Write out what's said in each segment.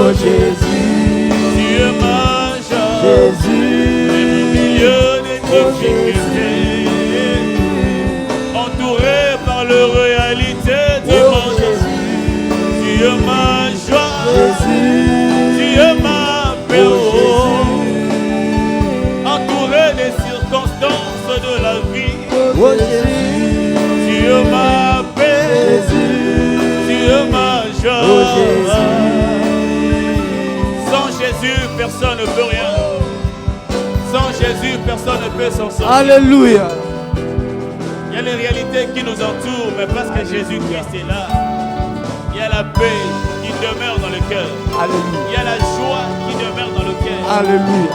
Oh Jésus, Tu es ma joie. Jésus, Au milieu des oh difficultés, entouré par la réalité du oh monde. Jésus, Tu es ma joie. Jésus, Tu es ma paix. oh Entouré des circonstances de la vie. oh Jésus, Tu es ma paix. Jésus, Tu es ma joie. oh Jésus. Sans Jésus, personne ne peut rien. Sans Jésus, personne ne peut s'en sortir. Alléluia. Il y a les réalités qui nous entourent, mais parce que Jésus-Christ est là, il y a la paix qui demeure dans le cœur. Alléluia. Il y a la joie qui demeure dans le cœur. Alléluia.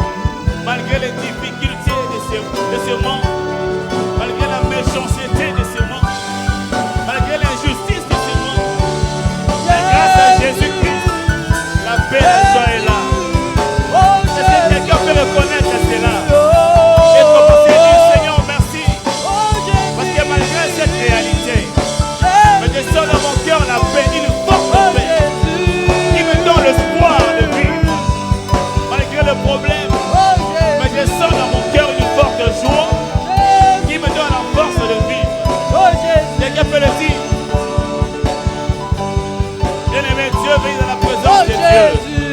Malgré les difficultés de ce monde, malgré la méchanceté de ce monde, malgré l'injustice de ce monde, grâce à Jésus-Christ, la paix, la joie est là. Est-ce que quelqu'un peut reconnaître cela? Et commencer à dire Seigneur, merci. Parce que malgré cette réalité, me descend dans mon cœur la paix, une forte paix, qui me donne l'espoir de vivre. Malgré le problème, me descend dans mon cœur une forte joie, qui me donne la force de vivre. Quelqu'un peut le dire. Bien-aimé, Dieu veille dans la présence de Dieu.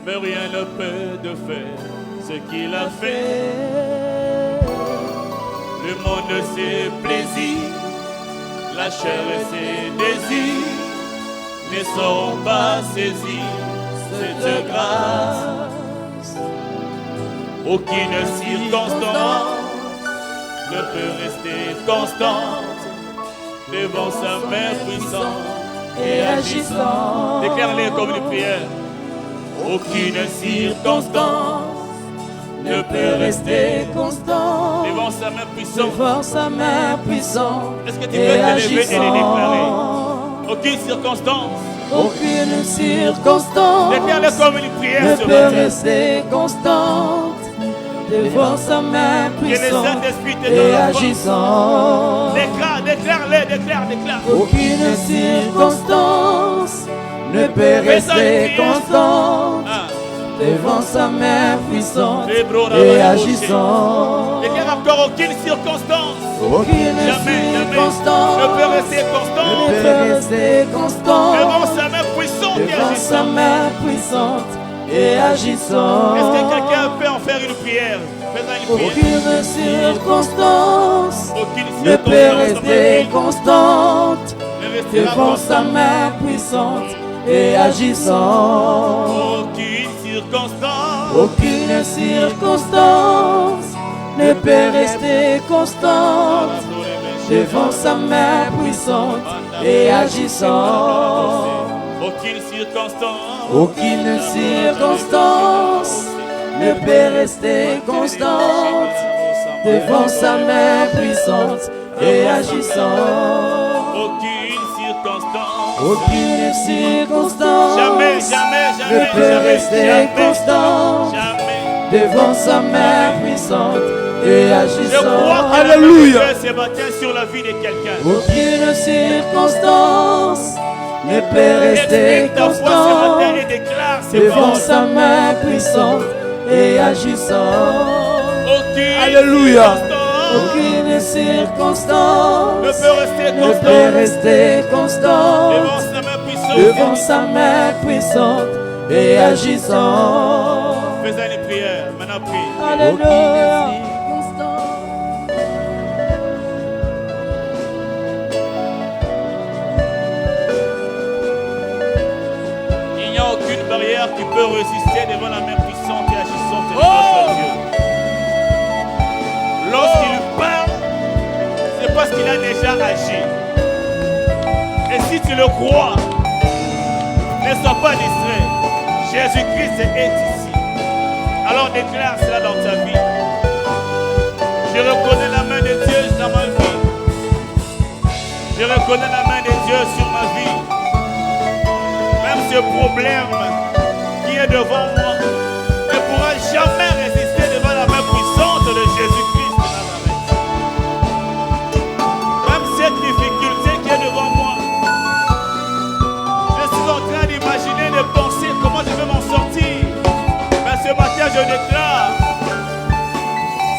Mais rien ne peut de faire ce qu'il a fait. Le monde ses plaisirs, la chair et ses désirs ne sauront pas saisir cette grâce. Aucune circonstance ne peut rester constante devant sa main puissante et agissante. Déclare-les comme une prière. Aucune circonstance ne peut rester constante devant sa main puissante. Devant sa main puissante. Est-ce que tu peux te lever et les déclarer? Aucune circonstance. Aucune circonstance. Déclare-le comme une prière ne ce peut matin. rester constante devant sa main Que le puissante Saint-Esprit te et donne la force. agissante. Déclare-le. Aucune circonstance ne peut rester constante devant sa main puissante et agissante. Déclare encore aucune circonstance. Aucune circonstance ne peut rester constante ne peut rester constante devant sa main puissante et devant sa agissante. main puissante et agissante. Est-ce que quelqu'un peut en faire une prière? Faisons une prière. Aucune circonstance Aucune ne peut circonstance rester constante ne restera devant sa constante. main puissante et agissante. Aucune circonstance Aucune circonstance ne peut rester constante devant sa main puissante et agissante. Aucune circonstance Aucune circonstance ne peut rester constante devant sa main puissante et agissante. Aucune circonstance. Aucune circonstance Jamais ne peut rester constante jamais. devant sa main puissante et Je agissante. crois que Alléluia. la ce matin sur la vie de quelqu'un. Aucune circonstance ne peut rester Exprime ta foi ce matin constante et déclare ces devant paroles. sa main puissante et agissante. Aucune Alléluia. circonstance Aucune circonstance ne peut rester ne peut constante rester devant constante sa main puissante. devant sa main puissante et agissante. Faisons une prière. Maintenant prie. Alléluia. frère qui peut résister devant la main puissante et agissante de notre Dieu. Lorsqu'il parle, c'est parce qu'il a déjà agi. Et si tu le crois, ne sois pas distrait. Jésus-Christ est ici. Alors déclare cela dans ta vie. Je reconnais la main de Dieu dans ma vie. Je reconnais la main de Dieu sur ma vie. Même ce problème qui est devant moi ne pourra jamais résister devant la main puissante de Jésus-Christ de Nazareth. Même cette difficulté qui est devant moi, je suis en train d'imaginer, de penser comment je vais m'en sortir. Mais ce matin, je déclare,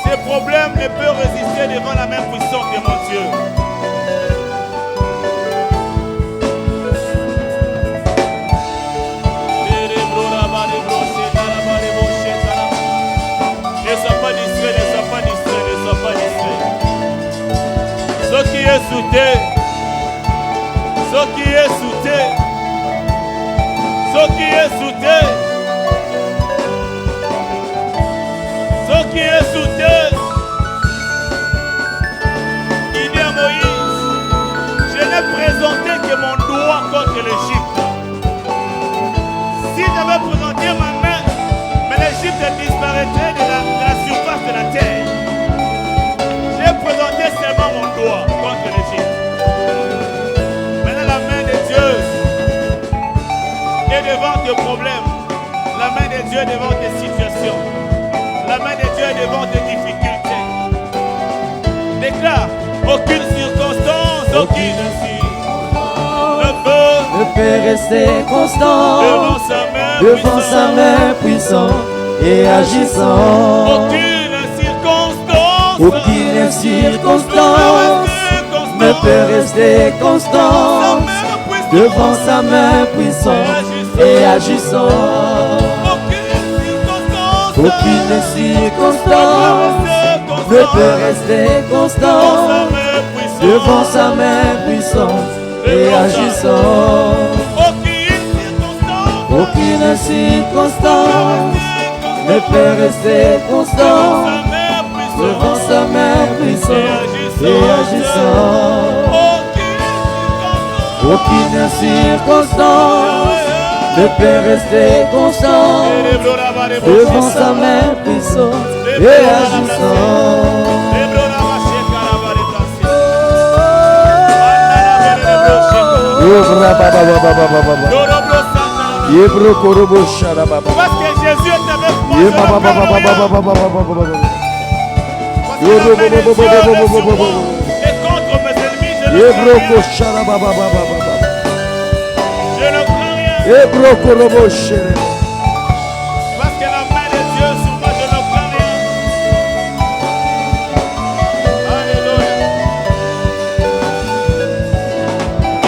ces problèmes ne peuvent résister devant la main puissante de mon Dieu. Ce qui est soutenu, ce qui est soutenu, ce qui est soutenu, ce qui est soutenu. Il dit à Moïse, je n'ai présenté que mon doigt contre l'Égypte. Si j'avais présenté ma main, mais l'Égypte disparaîtrait de la surface de la terre. J'ai présenté seulement mon doigt contre l'Égypte. Maintenant, la main de Dieu est devant tes problèmes. La main de Dieu est devant tes situations. La main de Dieu est devant tes difficultés. Déclare, aucune circonstance, aucune ne peut rester constant devant sa main puissante et agissant. Aucune circonstance ne peut rester constante devant sa main puissante et agissant. Aucune circonstance ne peut rester constante devant sa main puissante et agissant. Aucune circonstance ne peut rester constante devant sa main puissante et agissant. Aucune circonstance ne peut rester constante devant sa main puissante et agissant. Parce que Jésus est avec moi. Et contre mes ennemis, je ne crains rien. Parce que la main de Dieu sur moi, je ne crains rien. Alléluia.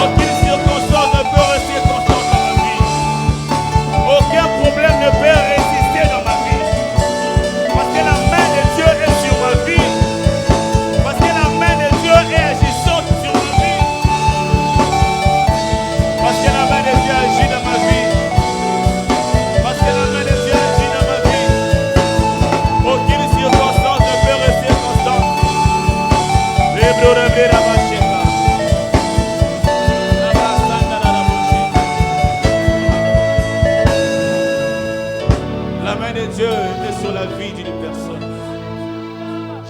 Aucune circonstance ne peut rester constante dans ma vie. Aucun problème ne peut résister dans ma vie. Parce que la main de Dieu est sur ma vie. Parce que la main de Dieu est agissante sur ma vie. Parce que la main de Dieu agit dans ma vie. Parce que la main de Dieu agit dans ma vie. Aucune circonstance ne peut rester constante. La main de Dieu est sur la vie d'une personne.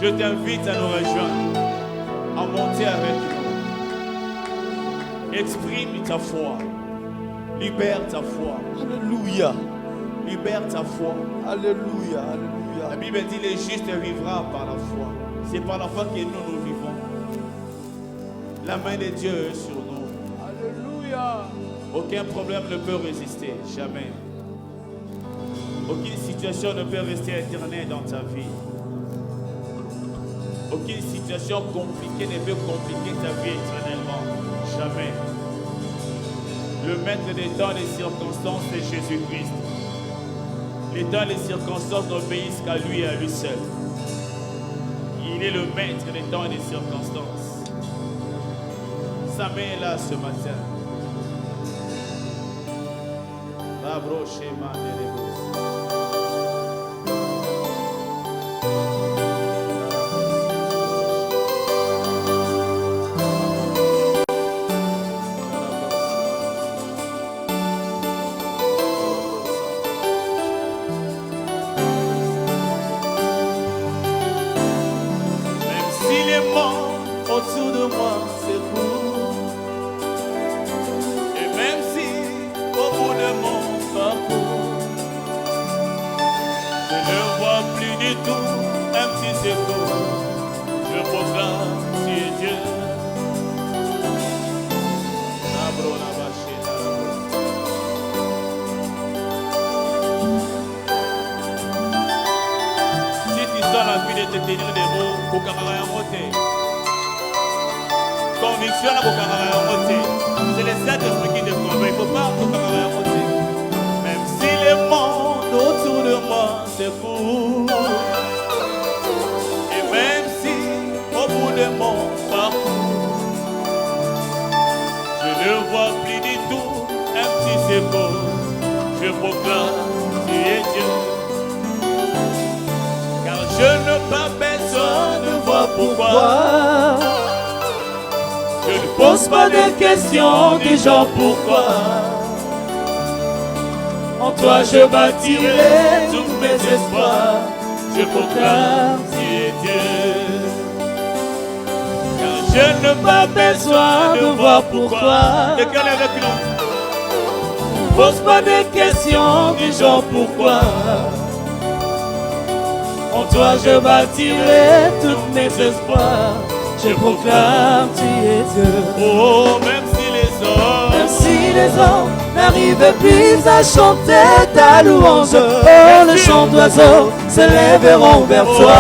Je t'invite à nous rejoindre, à monter avec nous. Exprime ta foi. Libère ta foi. Alléluia. Libère ta foi. Alléluia. Alléluia. La Bible dit le juste vivra par la foi. C'est par la foi que nous vivons. La main de Dieu est sur nous. Alléluia. Aucun problème ne peut résister. Jamais. Aucune situation ne peut rester éternelle dans ta vie. Aucune situation compliquée ne peut compliquer ta vie éternellement. Jamais. Le maître des temps et des circonstances, c'est Jésus-Christ. Les temps et les circonstances n'obéissent qu'à lui et à lui seul. Il est le maître des temps et des circonstances. Sa main est là ce matin. Autour de moi s'écoule, et même si au bout de mon parcours je ne vois plus du tout un petit secours, je proclame tu es Dieu. Si tu sens la vie de te tenir debout, au camarade monté. Conviction là, c'est le Saint-Esprit qui te convainc. Il ne faut pas que même si le monde autour de moi s'écoule, et même si au bout de mon parcours je ne vois plus du tout un petit secours, je proclame tu es Dieu, car je n'ai pas besoin de voir pourquoi. Je ne pose pas de questions du genre pourquoi. En toi je bâtirai tous mes espoirs. Je proclame tu es Dieu. Car je n'ai pas besoin de voir pourquoi. Déclarez avec nous. Ne pose pas de questions du genre pourquoi. En toi je bâtirai tous mes espoirs. Je proclame tu es Dieu. Oh, même si les hommes n'arrivent plus à chanter ta louange, oh, le chant d'oiseaux s'élèveront vers toi.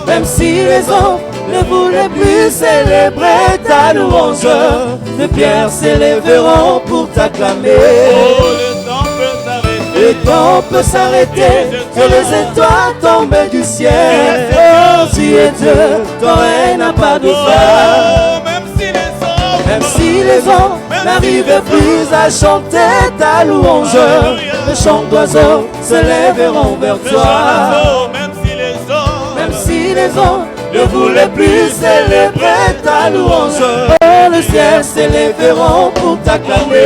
Même si les hommes ne voulaient plus célébrer ta louange, les pierres s'élèveront pour t'acclamer. Oh, le temps peut s'arrêter, que les étoiles tombent du ciel. Oh, tu es Dieu, ton règne n'a pas de fin. Même si les hommes n'arrivent plus à chanter ta louange, les chants d'oiseaux se lèveront vers toi. Même si les hommes ne voulaient plus célébrer ta louange, oh, le ciel s'élèveront pour t'acclamer.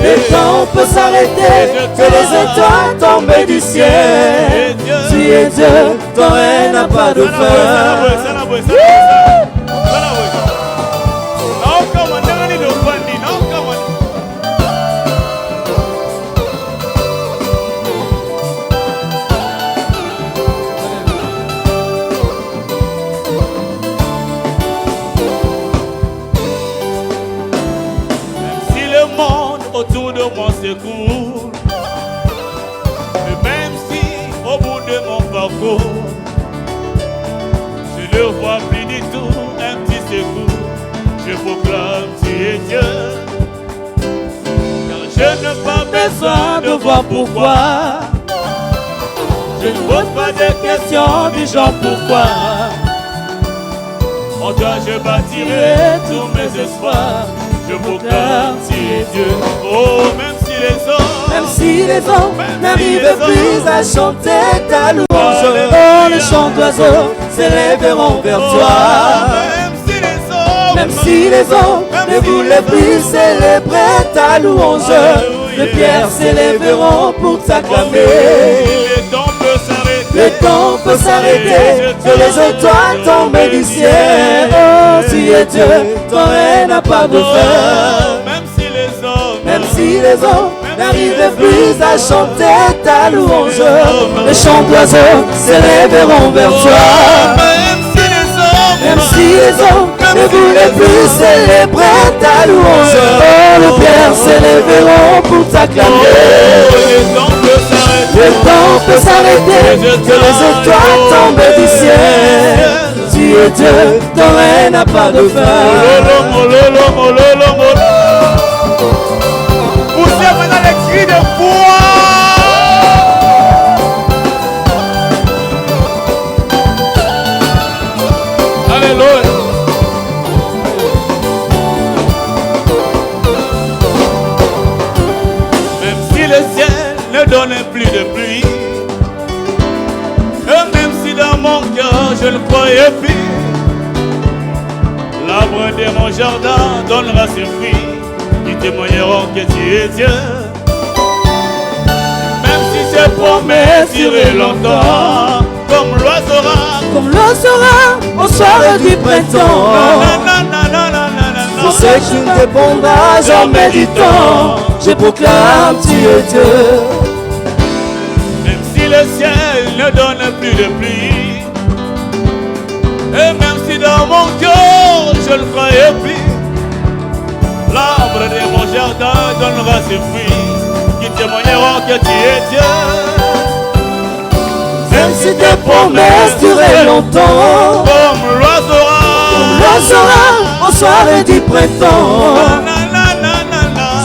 Le temps peut s'arrêter, que les étoiles tombent du ciel. Tu es Dieu, ton règne n'a pas de fin. Autour de moi s'écoule, et même si au bout de mon parcours je ne vois plus du tout un petit secours, je proclame tu es Dieu, car je n'ai pas besoin de voir pourquoi. Je ne pose pas de questions du genre pourquoi. En toi je bâtirai tous mes espoirs. Je proclame tu es Dieu. Oh, même si les hommes n'arrivent plus à chanter ta louange, oh, les chants d'oiseaux s'élèveront vers toi. Même si les hommes ne voulaient plus célébrer ta louange, les pierres s'élèveront pour t'acclamer. Le temps peut s'arrêter, que les étoiles tombent du ciel. Oh, tu es Dieu, ton règne n'a pas de fin. Même si les hommes n'arrivent plus à chanter ta louange, les chants d'oiseaux s'élèveront vers toi. Même si les hommes ne voulaient plus célébrer ta louange, oh, les pierres s'élèveront pour t'acclamer. Le temps peut s'arrêter, que les étoiles tombent du ciel. Tu es Dieu, ton règne n'a pas de fin. Poussez maintenant les cris de foi. Alléluia. plus de pluie. Et même si dans mon cœur je ne croyais plus, l'arbre de mon jardin donnera ses fruits qui témoigneront que tu es Dieu. Même si ces promesses durent longtemps, comme l'oiseau rare, au soir du printemps. Je sais que tu ne dépendras jamais du temps. Je proclame, tu es Dieu. Même si le ciel ne donne plus de pluie, et même si dans mon cœur je ne croyais plus, l'arbre de mon jardin donnera ses fruits qui témoigneront que tu es Dieu. Même si tes promesses duraient longtemps, Comme l'oiseau rare, au soir du printemps.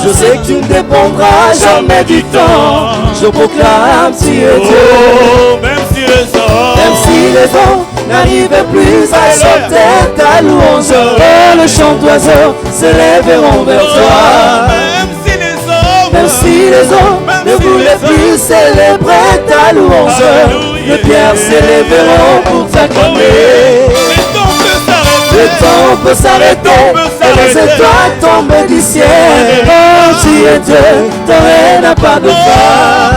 Je sais que tu ne dépendras jamais du temps. Je proclame, tu es Dieu. Oh, même si les hommes n'arrivaient plus à chanter ta louange, et le chant d'oiseaux s'élèveront vers toi. Même si les hommes ne voulaient plus célébrer ta louange, les pierres s'élèveront pour t'acclamer. Le temps peut s'arrêter et les étoiles tombent du ciel. Oh, tu es Dieu, ton règne n'a pas de fin.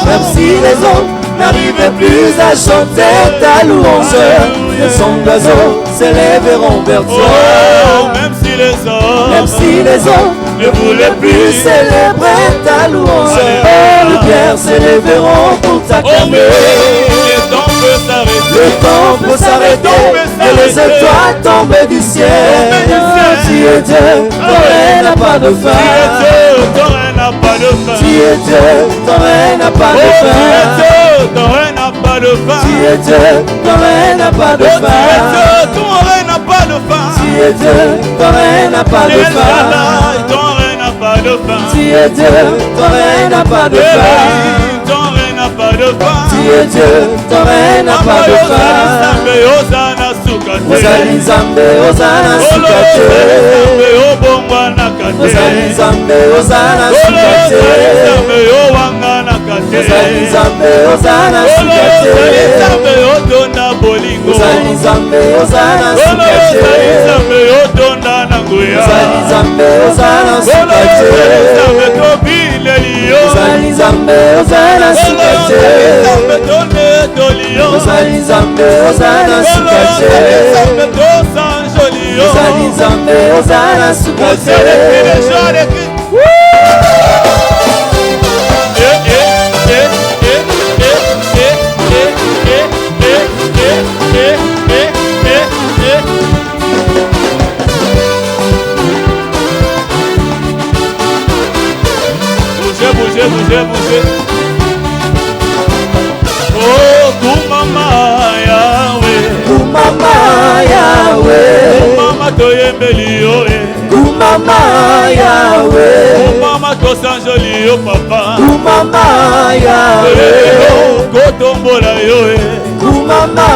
Même si les hommes n'arrivaient plus à chanter ta louange, les sons d'oiseaux s'élèveront vers toi. Même si les hommes ne voulaient plus célébrer ta louange, oh, les pierres s'élèveront pour t'acclamer. Le temps peut s'arrêter et les étoiles tombent du ciel. Tu es Dieu, ton règne n'a pas de fin. Tu es Dieu, ton règne n'a pas de fin. Tu es Dieu, ton règne n'a pas de fin. Tu es Dieu, ton règne n'a pas de fin. Tu es Dieu, ton règne n'a pas de fin. Tu es Dieu, ton règne n'a pas de fin. Ozali Nzambe, Ozana Sukate. Ozali Nzambe, Ozana Sukate. Ozali Nzambe, Ozana Sukate. Ozali Nzambe, Ozana Sukate. Ozali Nzambe, Ozana Sukate. Ozali Nzambe, Ozana Sukate. Ozali Nzambe, Ozana Sukate. Ozali Nzambe, Ozana Sukate. Bougez. Oh, Kumama Yahweh. Kumama Yahweh. Kumama toyembeli yo Kumama Yahweh. Kumama tosanjoli yo papa. Kumama Yahweh. Kotombola yo Kumama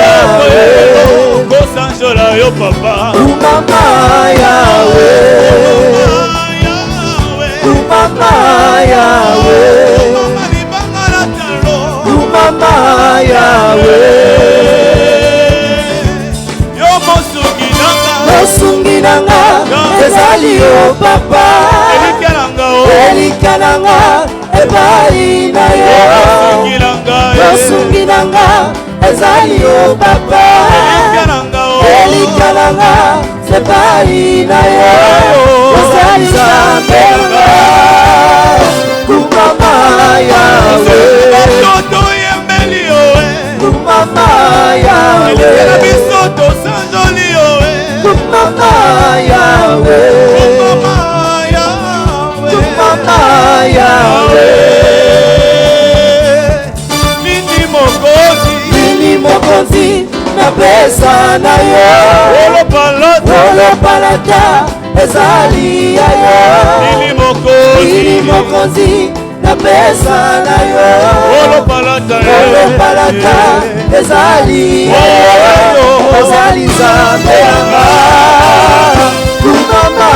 Yahweh. Kosanjola yo papa. Kumama Yahweh. Kumama Yahweh. Kumama Yahweh. Yo mosungi nanga ezali yo papa. Elikananga ebali na yo. Mosungi nanga ezali yo papa. Elikananga ebali na yo. Ozali Nzambe Kumama Yahweh. Kumama Yahweh. Kumama Yahweh. Kumama Yahweh. Nini mokonzi na pesa na yo. Olopalata ezali ya yo. Nini mokonzi na pesa na yo. Olopalata ezali ya yo. Ozali Nzambe yanga Kumama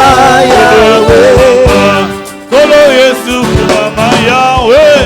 Yahweh. Kolo Yesu Kumama Yahweh.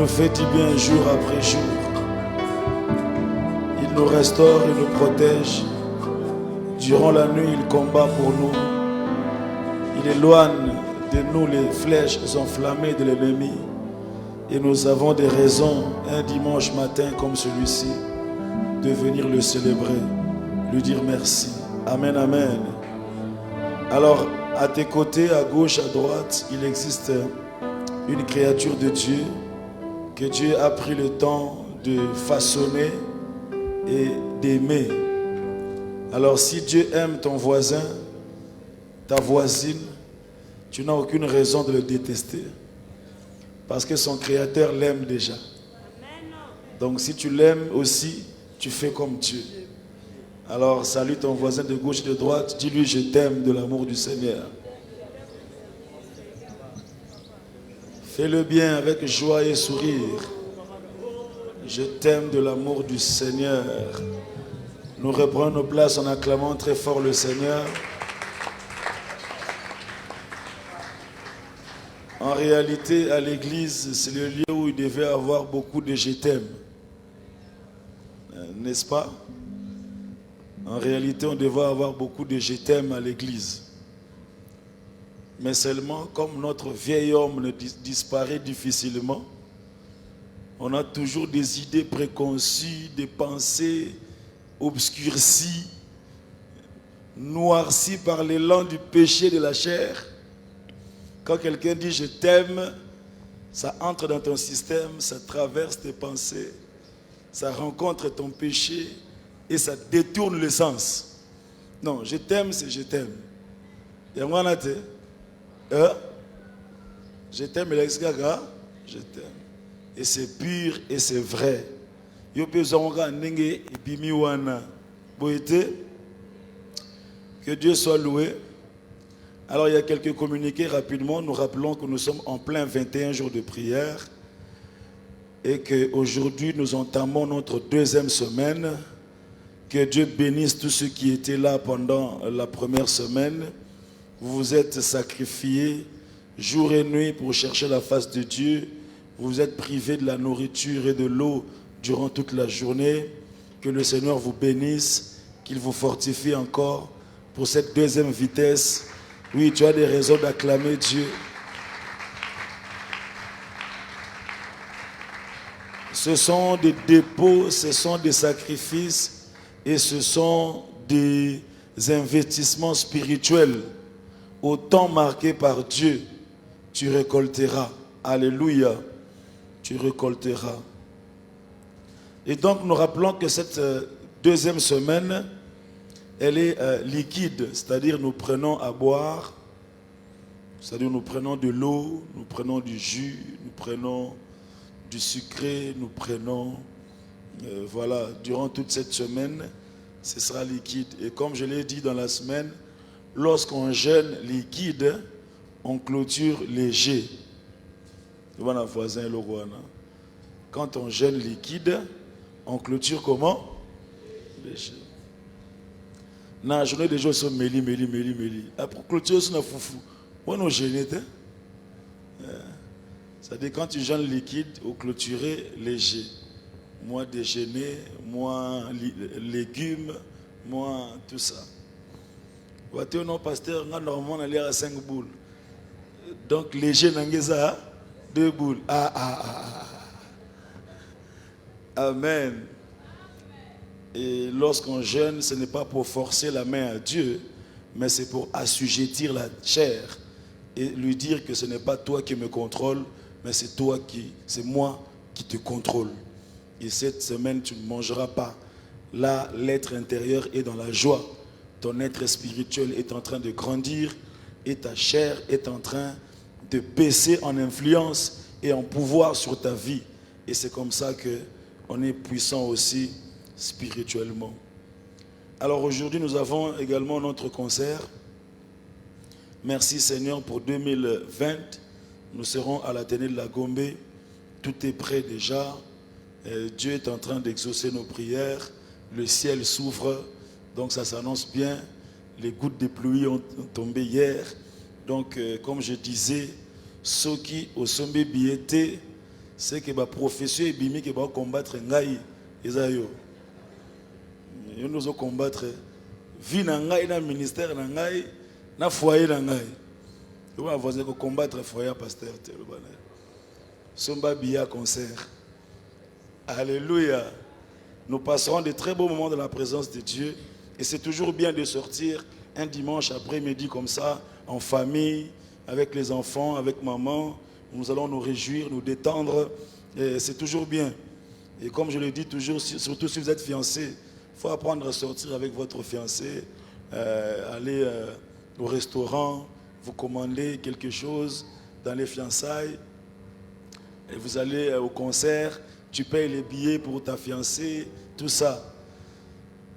nous fait du bien jour après jour. Il nous restaure, il nous protège. Durant la nuit, il combat pour nous. Il éloigne de nous les flèches enflammées de l'ennemi. Et nous avons des raisons, un dimanche matin comme celui-ci, de venir le célébrer, lui dire merci. Amen, amen. Alors, à tes côtés, à gauche, à droite, il existe une créature de Dieu que Dieu a pris le temps de façonner et d'aimer. Alors, si Dieu aime ton voisin, ta voisine, tu n'as aucune raison de le détester. Parce que son créateur l'aime déjà. Donc, si tu l'aimes aussi, tu fais comme Dieu. Alors, salue ton voisin de gauche et de droite. Dis-lui, je t'aime de l'amour du Seigneur. Fais-le bien avec joie et sourire. Je t'aime de l'amour du Seigneur. Nous reprenons nos places en acclamant très fort le Seigneur. En réalité, à l'église, c'est le lieu où il devait avoir beaucoup de je t'aime. N'est-ce pas? En réalité, on devait avoir beaucoup de je t'aime à l'église. Mais seulement, comme notre vieil homme ne disparaît difficilement, on a toujours des idées préconçues, des pensées obscurcies, noircies par l'élan du péché de la chair. Quand quelqu'un dit je t'aime, ça entre dans ton système, ça traverse tes pensées, ça rencontre ton péché et ça détourne le sens. Non, je t'aime, c'est je t'aime. Et moi, je t'aime, je t'aime. Et c'est pur et c'est vrai. Que Dieu soit loué. Alors il y a quelques communiqués rapidement. Nous rappelons que nous sommes en plein 21 jours de prière et qu'aujourd'hui nous entamons notre deuxième semaine. Que Dieu bénisse tous ceux qui étaient là pendant la première semaine. Vous vous êtes sacrifiés jour et nuit pour chercher la face de Dieu. Vous vous êtes privés de la nourriture et de l'eau durant toute la journée. Que le Seigneur vous bénisse, qu'il vous fortifie encore pour cette deuxième vitesse. Oui, tu as des raisons d'acclamer Dieu. Ce sont des dépôts, ce sont des sacrifices et ce sont des investissements spirituels. Au temps marqué par Dieu, tu récolteras. Alléluia. Tu récolteras. Et donc nous rappelons que cette deuxième semaine, elle est liquide, c'est-à-dire nous prenons à boire, c'est-à-dire nous prenons de l'eau, nous prenons du jus, nous prenons du sucré, nous prenons, voilà, durant toute cette semaine, ce sera liquide. Et comme je l'ai dit dans la semaine, lorsqu'on jeûne liquide, on clôture léger. Voilà, voisin Loguana. Quand on jeûne liquide, on clôture comment? Léger. Na journée des jours sont méli. Après clôture, c'est un foufou. On a gêné. C'est-à-dire quand tu jeûnes liquide, au clôturer léger. Moi déjeuner, moi légumes, moi tout ça. Voiture non pasteur, normalement on a à 5 boules. Donc léger n'engeza 2 boules. Amen. Et lorsqu'on jeûne, ce n'est pas pour forcer la main à Dieu, mais c'est pour assujettir la chair et lui dire que ce n'est pas toi qui me contrôle, mais c'est moi qui te contrôle. Et cette semaine, tu ne mangeras pas. Là, l'être intérieur est dans la joie. Ton être spirituel est en train de grandir et ta chair est en train de baisser en influence et en pouvoir sur ta vie. Et c'est comme ça qu'on est puissant aussi spirituellement. Alors aujourd'hui, nous avons également notre concert. Merci Seigneur pour 2020. Nous serons à l'Athénée de la Gombe. Tout est prêt déjà. Dieu est en train d'exaucer nos prières. Le ciel s'ouvre. Donc ça s'annonce bien. Les gouttes de pluie ont tombé hier. Donc comme je disais, ceux qui au sommet biété, c'est que ma profession est bimi que va combattre ngai ezayo. Nous allons combattre vie na ngai na ministère na ngai na foyer na ngai. Nous allons combattre foyer pasteur telobana. Somba biya concert. Alléluia. Nous passerons de très beaux moments dans la présence de Dieu et c'est toujours bien de sortir un dimanche après-midi comme ça en famille avec les enfants, avec maman. Nous allons nous réjouir, nous détendre. C'est toujours bien. Et comme je le dis toujours, surtout si vous êtes fiancé, il faut apprendre à sortir avec votre fiancé, aller au restaurant, vous commandez quelque chose dans les fiançailles, et vous allez au concert, tu payes les billets pour ta fiancée, tout ça.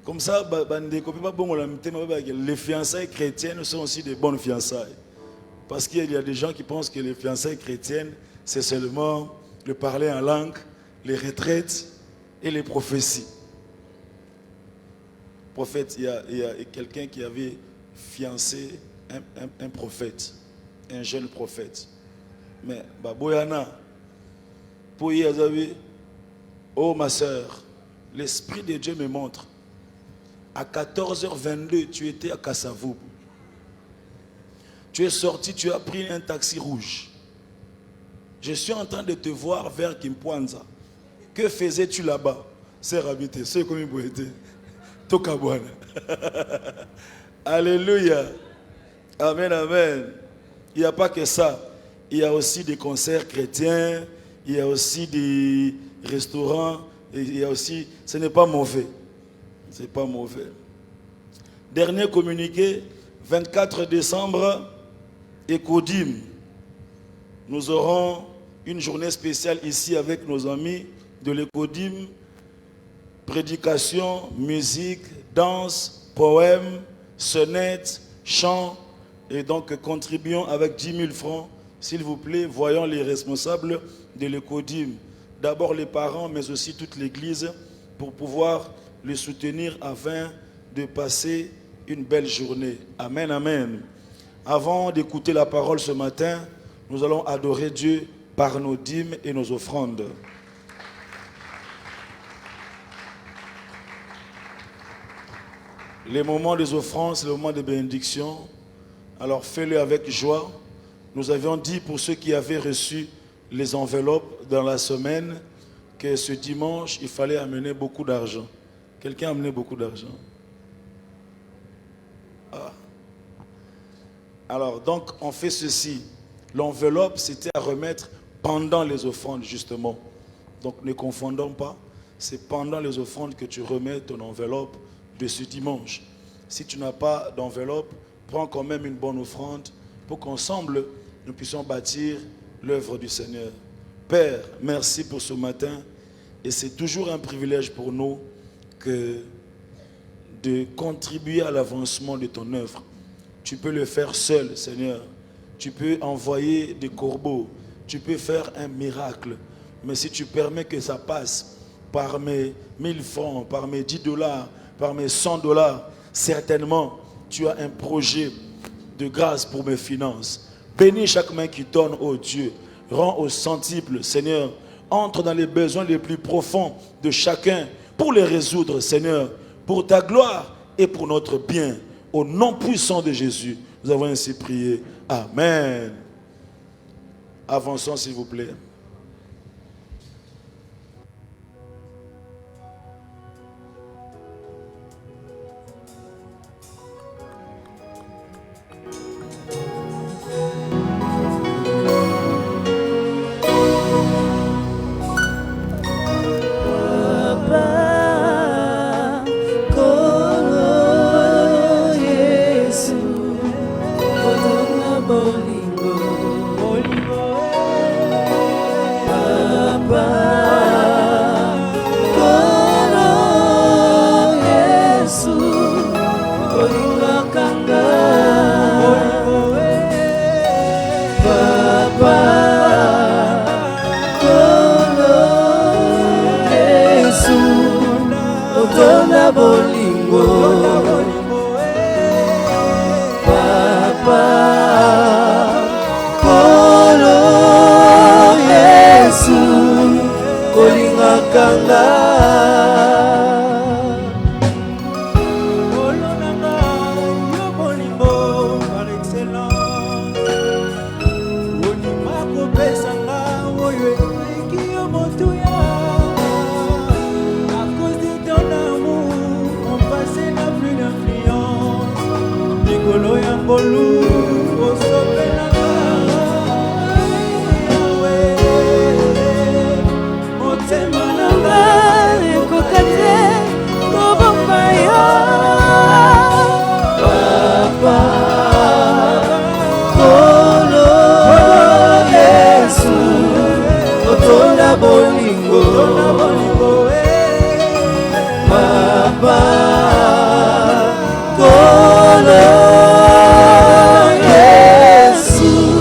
Comme ça, les fiançailles chrétiennes sont aussi des bonnes fiançailles. Parce qu'il y a des gens qui pensent que les fiançailles chrétiennes, c'est seulement le parler en langue, les retraites et les prophéties. Prophète, il y a quelqu'un qui avait fiancé un prophète, un jeune prophète. Mais, Boyana, pour y aller, oh ma soeur, l'Esprit de Dieu me montre, à 14h22, tu étais à Kassavoub. Tu es sorti, tu as pris un taxi rouge. Je suis en train de te voir vers Kimpwanza. Que faisais-tu là-bas? C'est rabité, c'est comme il peut être. Tokabouana. Alléluia. Amen, amen. Il n'y a pas que ça. Il y a aussi des concerts chrétiens, il y a aussi des restaurants, il y a aussi... Ce n'est pas mauvais. Ce n'est pas mauvais. Dernier communiqué, 24 décembre, Ekodim. Nous aurons une journée spéciale ici avec nos amis de l'Ekodim. Prédication, musique, danse, poèmes, sonnettes, chants. Et donc contribuons avec 10 000 francs. S'il vous plaît, voyons les responsables de l'Ekodim. D'abord les parents, mais aussi toute l'église, pour pouvoir les soutenir afin de passer une belle journée. Amen, amen. Avant d'écouter la parole ce matin, nous allons adorer Dieu par nos dîmes et nos offrandes. Les moments des offrandes, c'est le moment des bénédictions. Alors fais-le avec joie. Nous avions dit pour ceux qui avaient reçu les enveloppes dans la semaine que ce dimanche, il fallait amener beaucoup d'argent. Quelqu'un a amené beaucoup d'argent? Ah. Alors, donc, on fait ceci. L'enveloppe, c'était à remettre pendant les offrandes, justement. Donc, ne confondons pas. C'est pendant les offrandes que tu remets ton enveloppe de ce dimanche. Si tu n'as pas d'enveloppe, prends quand même une bonne offrande pour qu'ensemble, nous puissions bâtir l'œuvre du Seigneur. Père, merci pour ce matin. Et c'est toujours un privilège pour nous de contribuer à l'avancement de ton œuvre. Tu peux le faire seul, Seigneur. Tu peux envoyer des corbeaux. Tu peux faire un miracle. Mais si tu permets que ça passe par mes 1000 francs, par mes 10 $, par mes 100 $, certainement, tu as un projet de grâce pour mes finances. Bénis chaque main qui donne, oh Dieu. Rends au centuple, Seigneur. Entre dans les besoins les plus profonds de chacun pour les résoudre, Seigneur, pour ta gloire et pour notre bien. Au nom puissant de Jésus, nous avons ainsi prié. Amen. Avançons, s'il vous plaît. Papa, Kolo Yesu.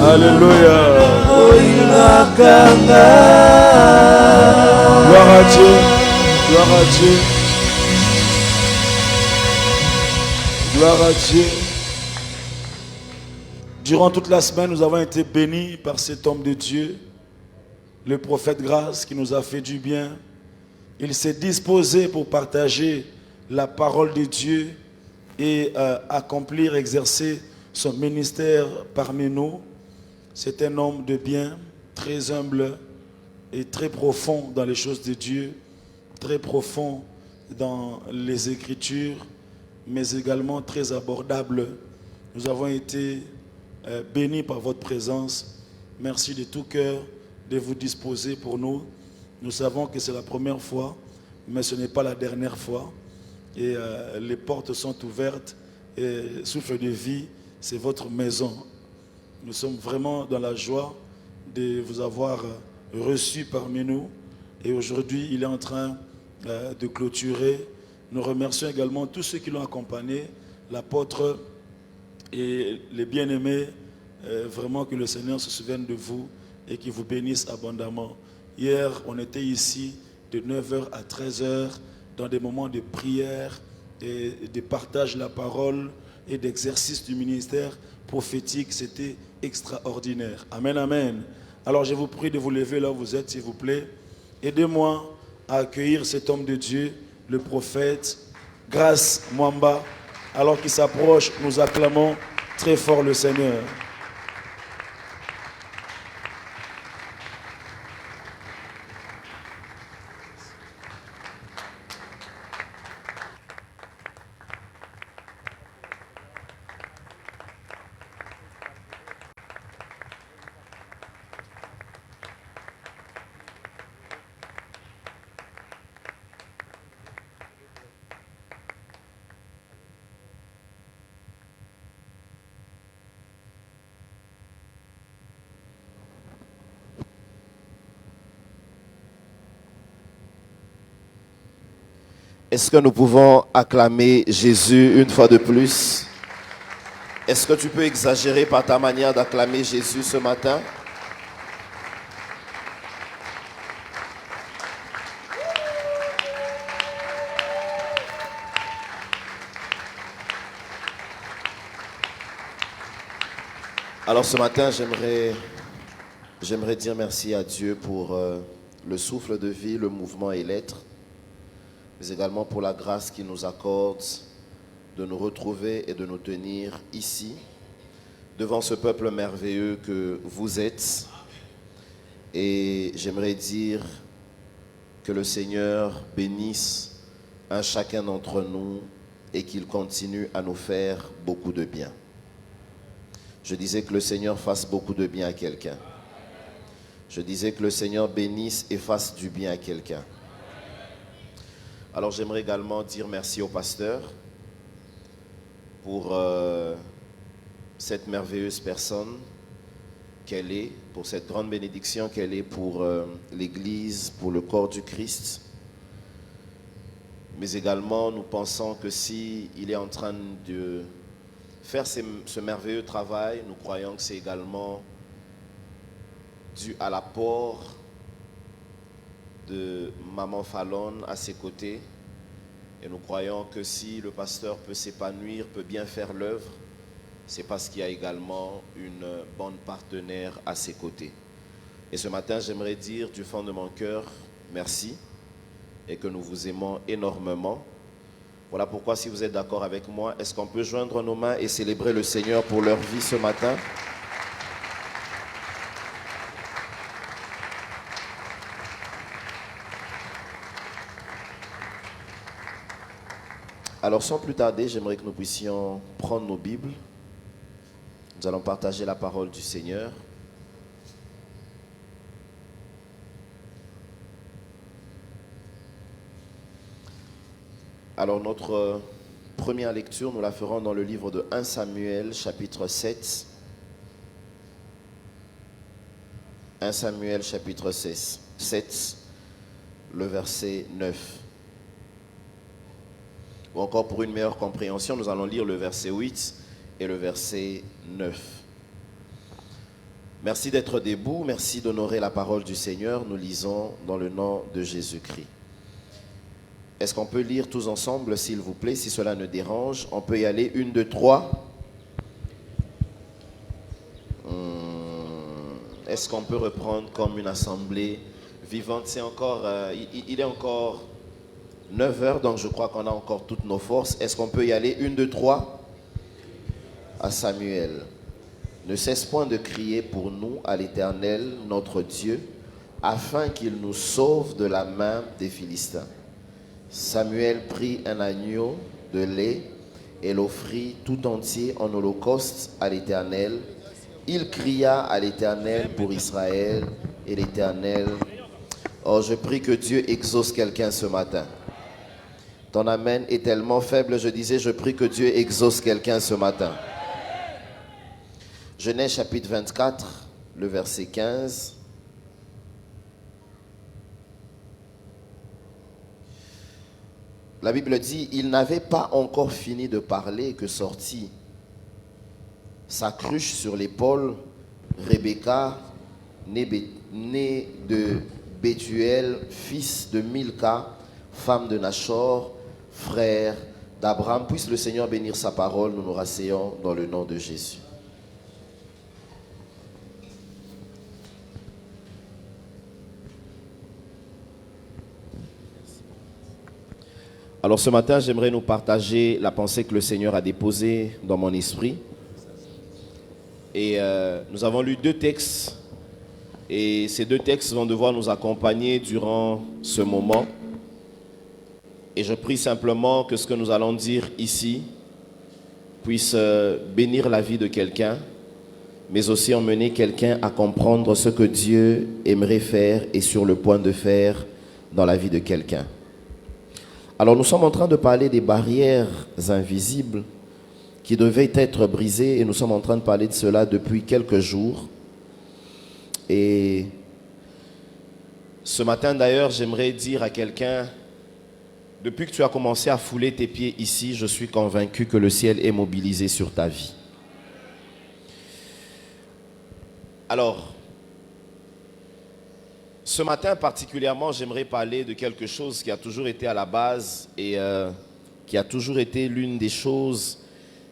Alléluia. Gloire à Dieu. Gloire à Dieu. Gloire à Dieu. Durant toute la semaine, nous avons été bénis par cet homme de Dieu, le prophète Grâce, qui nous a fait du bien. Il s'est disposé pour partager la parole de Dieu et accomplir, exercer son ministère parmi nous. C'est un homme de bien, très humble et très profond dans les choses de Dieu, très profond dans les Écritures, mais également très abordable. Nous avons été bénis par votre présence. Merci de tout cœur de vous disposer pour nous. Nous savons que c'est la première fois, mais ce n'est pas la dernière fois. Et les portes sont ouvertes. Et Souffle de vie, c'est votre maison. Nous sommes vraiment dans la joie de vous avoir reçu parmi nous. Et aujourd'hui, il est en train de clôturer. Nous remercions également tous ceux qui l'ont accompagné, l'apôtre et les bien-aimés. Vraiment que le Seigneur se souvienne de vous et qu'il vous bénisse abondamment. Hier, on était ici de 9h à 13h dans des moments de prière et de partage de la parole et d'exercice du ministère prophétique. C'était extraordinaire. Amen, amen. Alors je vous prie de vous lever là où vous êtes, s'il vous plaît. Aidez-moi à accueillir cet homme de Dieu, le prophète Grâce Mwamba. Alors qu'il s'approche, nous acclamons très fort le Seigneur. Est-ce que nous pouvons acclamer Jésus une fois de plus? Est-ce que tu peux exagérer par ta manière d'acclamer Jésus ce matin? Alors ce matin, j'aimerais dire merci à Dieu pour le souffle de vie, le mouvement et l'être, mais également pour la grâce qu'il nous accorde de nous retrouver et de nous tenir ici, devant ce peuple merveilleux que vous êtes. Et j'aimerais dire que le Seigneur bénisse un chacun d'entre nous et qu'il continue à nous faire beaucoup de bien. Je disais que le Seigneur fasse beaucoup de bien à quelqu'un. Je disais que le Seigneur bénisse et fasse du bien à quelqu'un. Alors j'aimerais également dire merci au pasteur pour cette merveilleuse personne qu'elle est, pour cette grande bénédiction qu'elle est pour l'Église, pour le corps du Christ. Mais également, nous pensons que s'il est en train de faire ce merveilleux travail, nous croyons que c'est également dû à l'apport de Maman Fallon à ses côtés. Et nous croyons que si le pasteur peut s'épanouir, peut bien faire l'œuvre, c'est parce qu'il y a également une bonne partenaire à ses côtés. Et ce matin, j'aimerais dire du fond de mon cœur, merci, et que nous vous aimons énormément. Voilà pourquoi, si vous êtes d'accord avec moi, est-ce qu'on peut joindre nos mains et célébrer le Seigneur pour leur vie ce matin? Alors sans plus tarder, j'aimerais que nous puissions prendre nos Bibles Nous allons partager la parole du Seigneur. Alors notre première lecture, nous la ferons dans le livre de 1 Samuel, chapitre 7. 1 Samuel, chapitre 7, le verset 9. Ou encore pour une meilleure compréhension, nous allons lire le verset 8 et le verset 9. Merci d'être debout, merci d'honorer la parole du Seigneur. Nous lisons dans le nom de Jésus-Christ. Est-ce qu'on peut lire tous ensemble, s'il vous plaît, si cela ne dérange? On peut y aller, 1, 2, 3. Est-ce qu'on peut reprendre comme une assemblée vivante? C'est encore, il est encore 9 heures, donc je crois qu'on a encore toutes nos forces. Est-ce qu'on peut y aller? 1, 2, 3. À Samuel. Ne cesse point de crier pour nous à l'Éternel, notre Dieu, afin qu'il nous sauve de la main des Philistins. Samuel prit un agneau de lait et l'offrit tout entier en holocauste à l'Éternel. Il cria à l'Éternel pour Israël et l'Éternel. Oh, je prie que Dieu exauce quelqu'un ce matin. Ton amen est tellement faible, je disais, je prie que Dieu exauce quelqu'un ce matin. Genèse chapitre 24, le verset 15. La Bible dit, il n'avait pas encore fini de parler que sortit sa cruche sur l'épaule, Rebecca, née de Bethuel, fils de Milca, femme de Nachor, frère d'Abraham. Puisse le Seigneur bénir sa parole, nous nous rasseyons dans le nom de Jésus. Alors ce matin, j'aimerais nous partager la pensée que le Seigneur a déposée dans mon esprit. Et nous avons lu 2 textes. Et ces 2 textes vont devoir nous accompagner durant ce moment. Et je prie simplement que ce que nous allons dire ici puisse bénir la vie de quelqu'un, mais aussi emmener quelqu'un à comprendre ce que Dieu aimerait faire et sur le point de faire dans la vie de quelqu'un. Alors nous sommes en train de parler des barrières invisibles qui devaient être brisées et nous sommes en train de parler de cela depuis quelques jours. Et ce matin d'ailleurs, j'aimerais dire à quelqu'un, depuis que tu as commencé à fouler tes pieds ici, je suis convaincu que le ciel est mobilisé sur ta vie. Alors, ce matin particulièrement, j'aimerais parler de quelque chose qui a toujours été à la base et qui a toujours été l'une des choses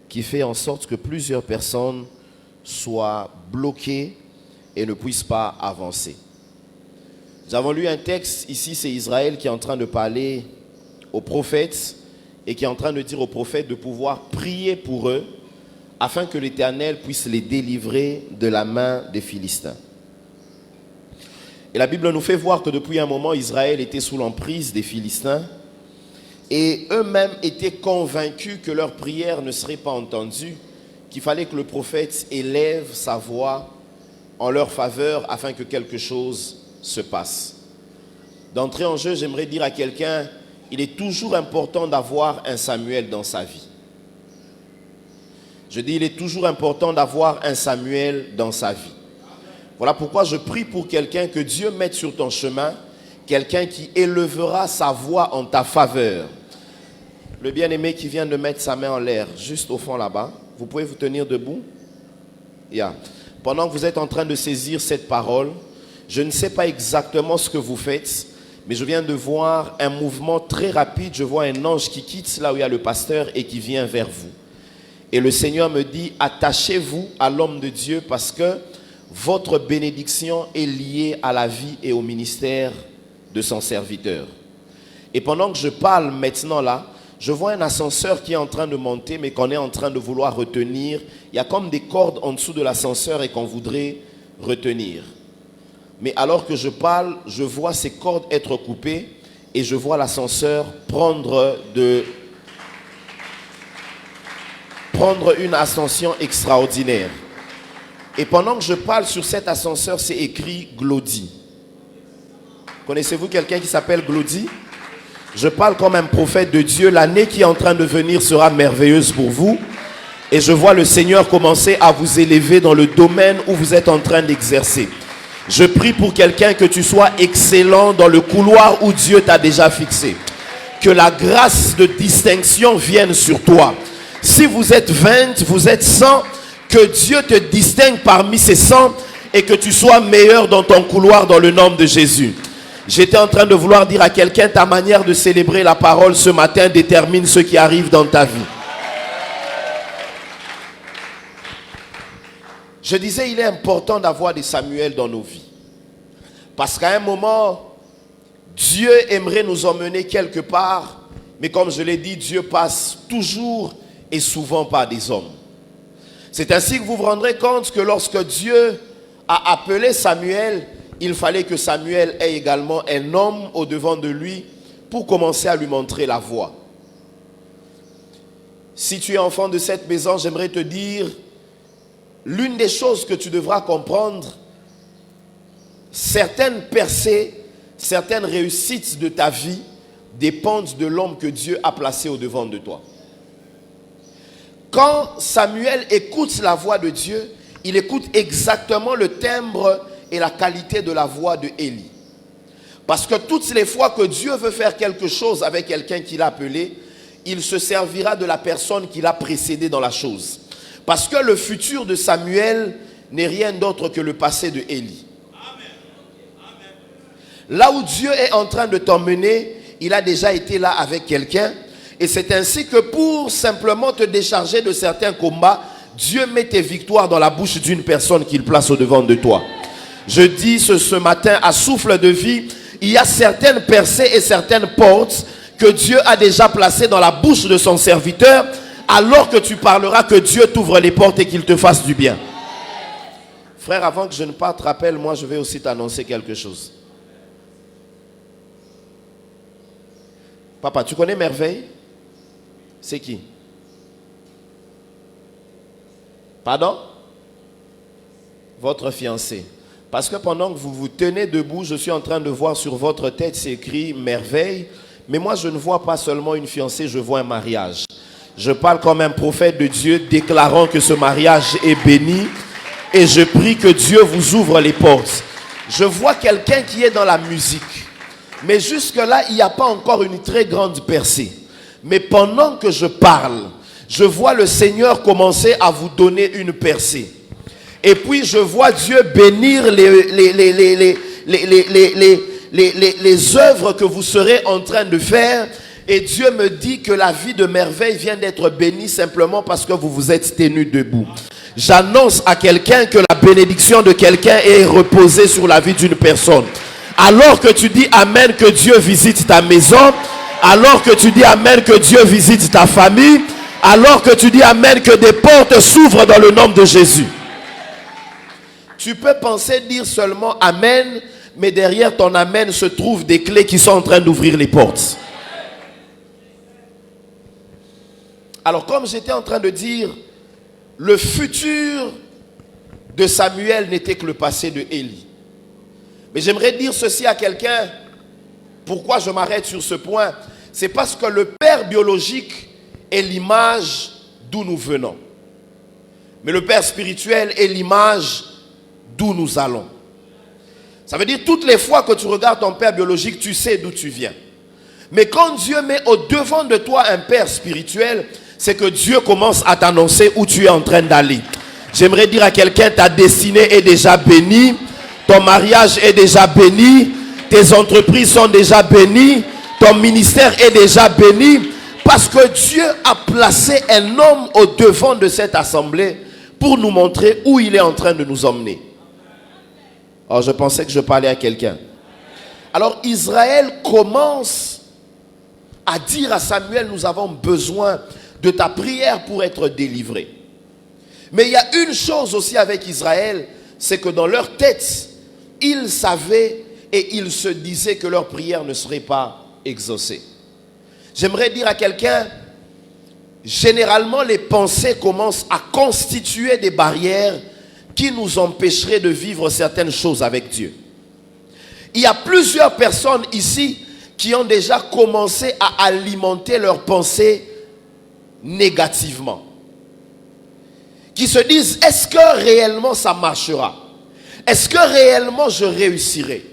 qui fait en sorte que plusieurs personnes soient bloquées et ne puissent pas avancer. Nous avons lu un texte, ici c'est Israël qui est en train de parler aux prophètes et qui est en train de dire aux prophètes de pouvoir prier pour eux afin que l'Éternel puisse les délivrer de la main des Philistins. Et la Bible nous fait voir que depuis un moment, Israël était sous l'emprise des Philistins et eux-mêmes étaient convaincus que leur prière ne serait pas entendue, qu'il fallait que le prophète élève sa voix en leur faveur afin que quelque chose se passe. D'entrée en jeu, j'aimerais dire à quelqu'un, il est toujours important d'avoir un Samuel dans sa vie. Je dis, il est toujours important d'avoir un Samuel dans sa vie. Voilà pourquoi je prie pour quelqu'un que Dieu mette sur ton chemin, quelqu'un qui élèvera sa voix en ta faveur. Le bien-aimé qui vient de mettre sa main en l'air, juste au fond là-bas, vous pouvez vous tenir debout. Yeah. Pendant que vous êtes en train de saisir cette parole, je ne sais pas exactement ce que vous faites, mais je viens de voir un mouvement très rapide. Je vois un ange qui quitte là où il y a le pasteur et qui vient vers vous. Et le Seigneur me dit, attachez-vous à l'homme de Dieu parce que votre bénédiction est liée à la vie et au ministère de son serviteur. Et pendant que je parle maintenant là, je vois un ascenseur qui est en train de monter, mais qu'on est en train de vouloir retenir. Il y a comme des cordes en dessous de l'ascenseur et qu'on voudrait retenir. Mais alors que je parle, je vois ces cordes être coupées et je vois l'ascenseur prendre une ascension extraordinaire. Et pendant que je parle sur cet ascenseur, c'est écrit Glody. Connaissez-vous quelqu'un qui s'appelle Glody? Je parle comme un prophète de Dieu. L'année qui est en train de venir sera merveilleuse pour vous. Et je vois le Seigneur commencer à vous élever dans le domaine où vous êtes en train d'exercer. Je prie pour quelqu'un que tu sois excellent dans le couloir où Dieu t'a déjà fixé. Que la grâce de distinction vienne sur toi. Si vous êtes 20, vous êtes 100, que Dieu te distingue parmi ces 100 et que tu sois meilleur dans ton couloir dans le nom de Jésus. J'étais en train de vouloir dire à quelqu'un, ta manière de célébrer la parole ce matin détermine ce qui arrive dans ta vie. Je disais, il est important d'avoir des Samuel dans nos vies. Parce qu'à un moment, Dieu aimerait nous emmener quelque part, mais comme je l'ai dit, Dieu passe toujours et souvent par des hommes. C'est ainsi que vous vous rendrez compte que lorsque Dieu a appelé Samuel, il fallait que Samuel ait également un homme au devant de lui pour commencer à lui montrer la voie. Si tu es enfant de cette maison, j'aimerais te dire, l'une des choses que tu devras comprendre, certaines percées, certaines réussites de ta vie dépendent de l'homme que Dieu a placé au devant de toi. Quand Samuel écoute la voix de Dieu, il écoute exactement le timbre et la qualité de la voix de Élie. Parce que toutes les fois que Dieu veut faire quelque chose avec quelqu'un qu'il a appelé, il se servira de la personne qui l'a précédé dans la chose. Parce que le futur de Samuel n'est rien d'autre que le passé de Élie. Là où Dieu est en train de t'emmener, il a déjà été là avec quelqu'un. Et c'est ainsi que pour simplement te décharger de certains combats, Dieu met tes victoires dans la bouche d'une personne qu'il place au devant de toi. Je dis ce matin à souffle de vie, il y a certaines percées et certaines portes que Dieu a déjà placées dans la bouche de son serviteur, alors que tu parleras, que Dieu t'ouvre les portes et qu'il te fasse du bien. Frère, avant que je ne parte, rappelle-moi, je vais aussi t'annoncer quelque chose. Papa, tu connais Merveille? C'est qui? Pardon? Votre fiancé. Parce que pendant que vous vous tenez debout, je suis en train de voir sur votre tête, c'est écrit Merveille. Mais moi, je ne vois pas seulement une fiancée, je vois un mariage. Je parle comme un prophète de Dieu, déclarant que ce mariage est béni. Et je prie que Dieu vous ouvre les portes. Je vois quelqu'un qui est dans la musique. Mais jusque-là, il n'y a pas encore une très grande percée. Mais pendant que je parle, je vois le Seigneur commencer à vous donner une percée. Et puis je vois Dieu bénir les œuvres que vous serez en train de faire. Et Dieu me dit que la vie de Merveille vient d'être bénie simplement parce que vous vous êtes tenu debout. J'annonce à quelqu'un que la bénédiction de quelqu'un est reposée sur la vie d'une personne. Alors que tu dis Amen, que Dieu visite ta maison. Alors que tu dis Amen, que Dieu visite ta famille. Alors que tu dis Amen, que des portes s'ouvrent dans le nom de Jésus. Tu peux penser dire seulement Amen, mais derrière ton Amen se trouvent des clés qui sont en train d'ouvrir les portes. Alors comme j'étais en train de dire, le futur de Samuel n'était que le passé de Élie. Mais j'aimerais dire ceci à quelqu'un. Pourquoi je m'arrête sur ce point? C'est parce que le père biologique est l'image d'où nous venons. Mais le père spirituel est l'image d'où nous allons. Ça veut dire toutes les fois que tu regardes ton père biologique, tu sais d'où tu viens. Mais quand Dieu met au devant de toi un père spirituel, c'est que Dieu commence à t'annoncer où tu es en train d'aller. J'aimerais dire à quelqu'un, ta destinée est déjà bénie, ton mariage est déjà béni, tes entreprises sont déjà bénies, ton ministère est déjà béni, parce que Dieu a placé un homme au devant de cette assemblée pour nous montrer où il est en train de nous emmener. Alors je pensais que je parlais à quelqu'un. Alors Israël commence à dire à Samuel, nous avons besoin de ta prière pour être délivré. Mais il y a une chose aussi avec Israël, c'est que dans leur tête, ils savaient et ils se disaient que leur prière ne serait pas exaucée. J'aimerais dire à quelqu'un, généralement les pensées commencent à constituer des barrières qui nous empêcherait de vivre certaines choses avec Dieu. Il y a plusieurs personnes ici qui ont déjà commencé à alimenter leurs pensées négativement. Qui se disent, est-ce que réellement ça marchera? Est-ce que réellement je réussirai?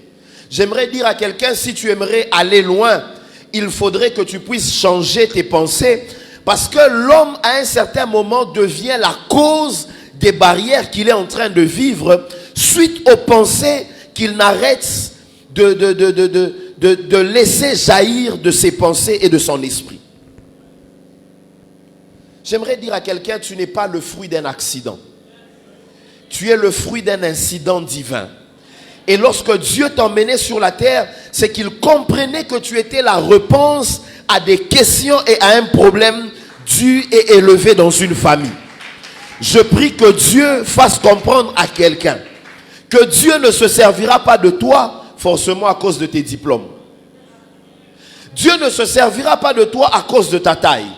J'aimerais dire à quelqu'un, si tu aimerais aller loin, il faudrait que tu puisses changer tes pensées, parce que l'homme à un certain moment devient la cause des barrières qu'il est en train de vivre suite aux pensées qu'il n'arrête de laisser jaillir de ses pensées et de son esprit. J'aimerais dire à quelqu'un, tu n'es pas le fruit d'un accident. Tu es le fruit d'un incident divin. Et lorsque Dieu t'emmenait sur la terre, c'est qu'il comprenait que tu étais la réponse à des questions et à un problème dû et élevé dans une famille. Je prie que Dieu fasse comprendre à quelqu'un que Dieu ne se servira pas de toi forcément à cause de tes diplômes. Dieu ne se servira pas de toi à cause de ta taille.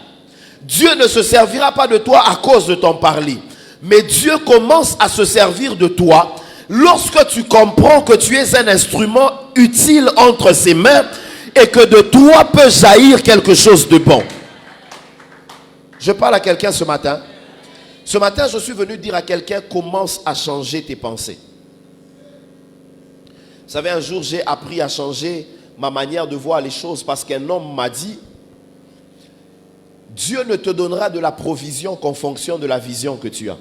Dieu ne se servira pas de toi à cause de ton parler. Mais Dieu commence à se servir de toi lorsque tu comprends que tu es un instrument utile entre ses mains et que de toi peut jaillir quelque chose de bon. Je parle à quelqu'un ce matin. Ce matin, je suis venu dire à quelqu'un, commence à changer tes pensées. Vous savez, un jour, j'ai appris à changer ma manière de voir les choses parce qu'un homme m'a dit, Dieu ne te donnera de la provision qu'en fonction de la vision que tu as.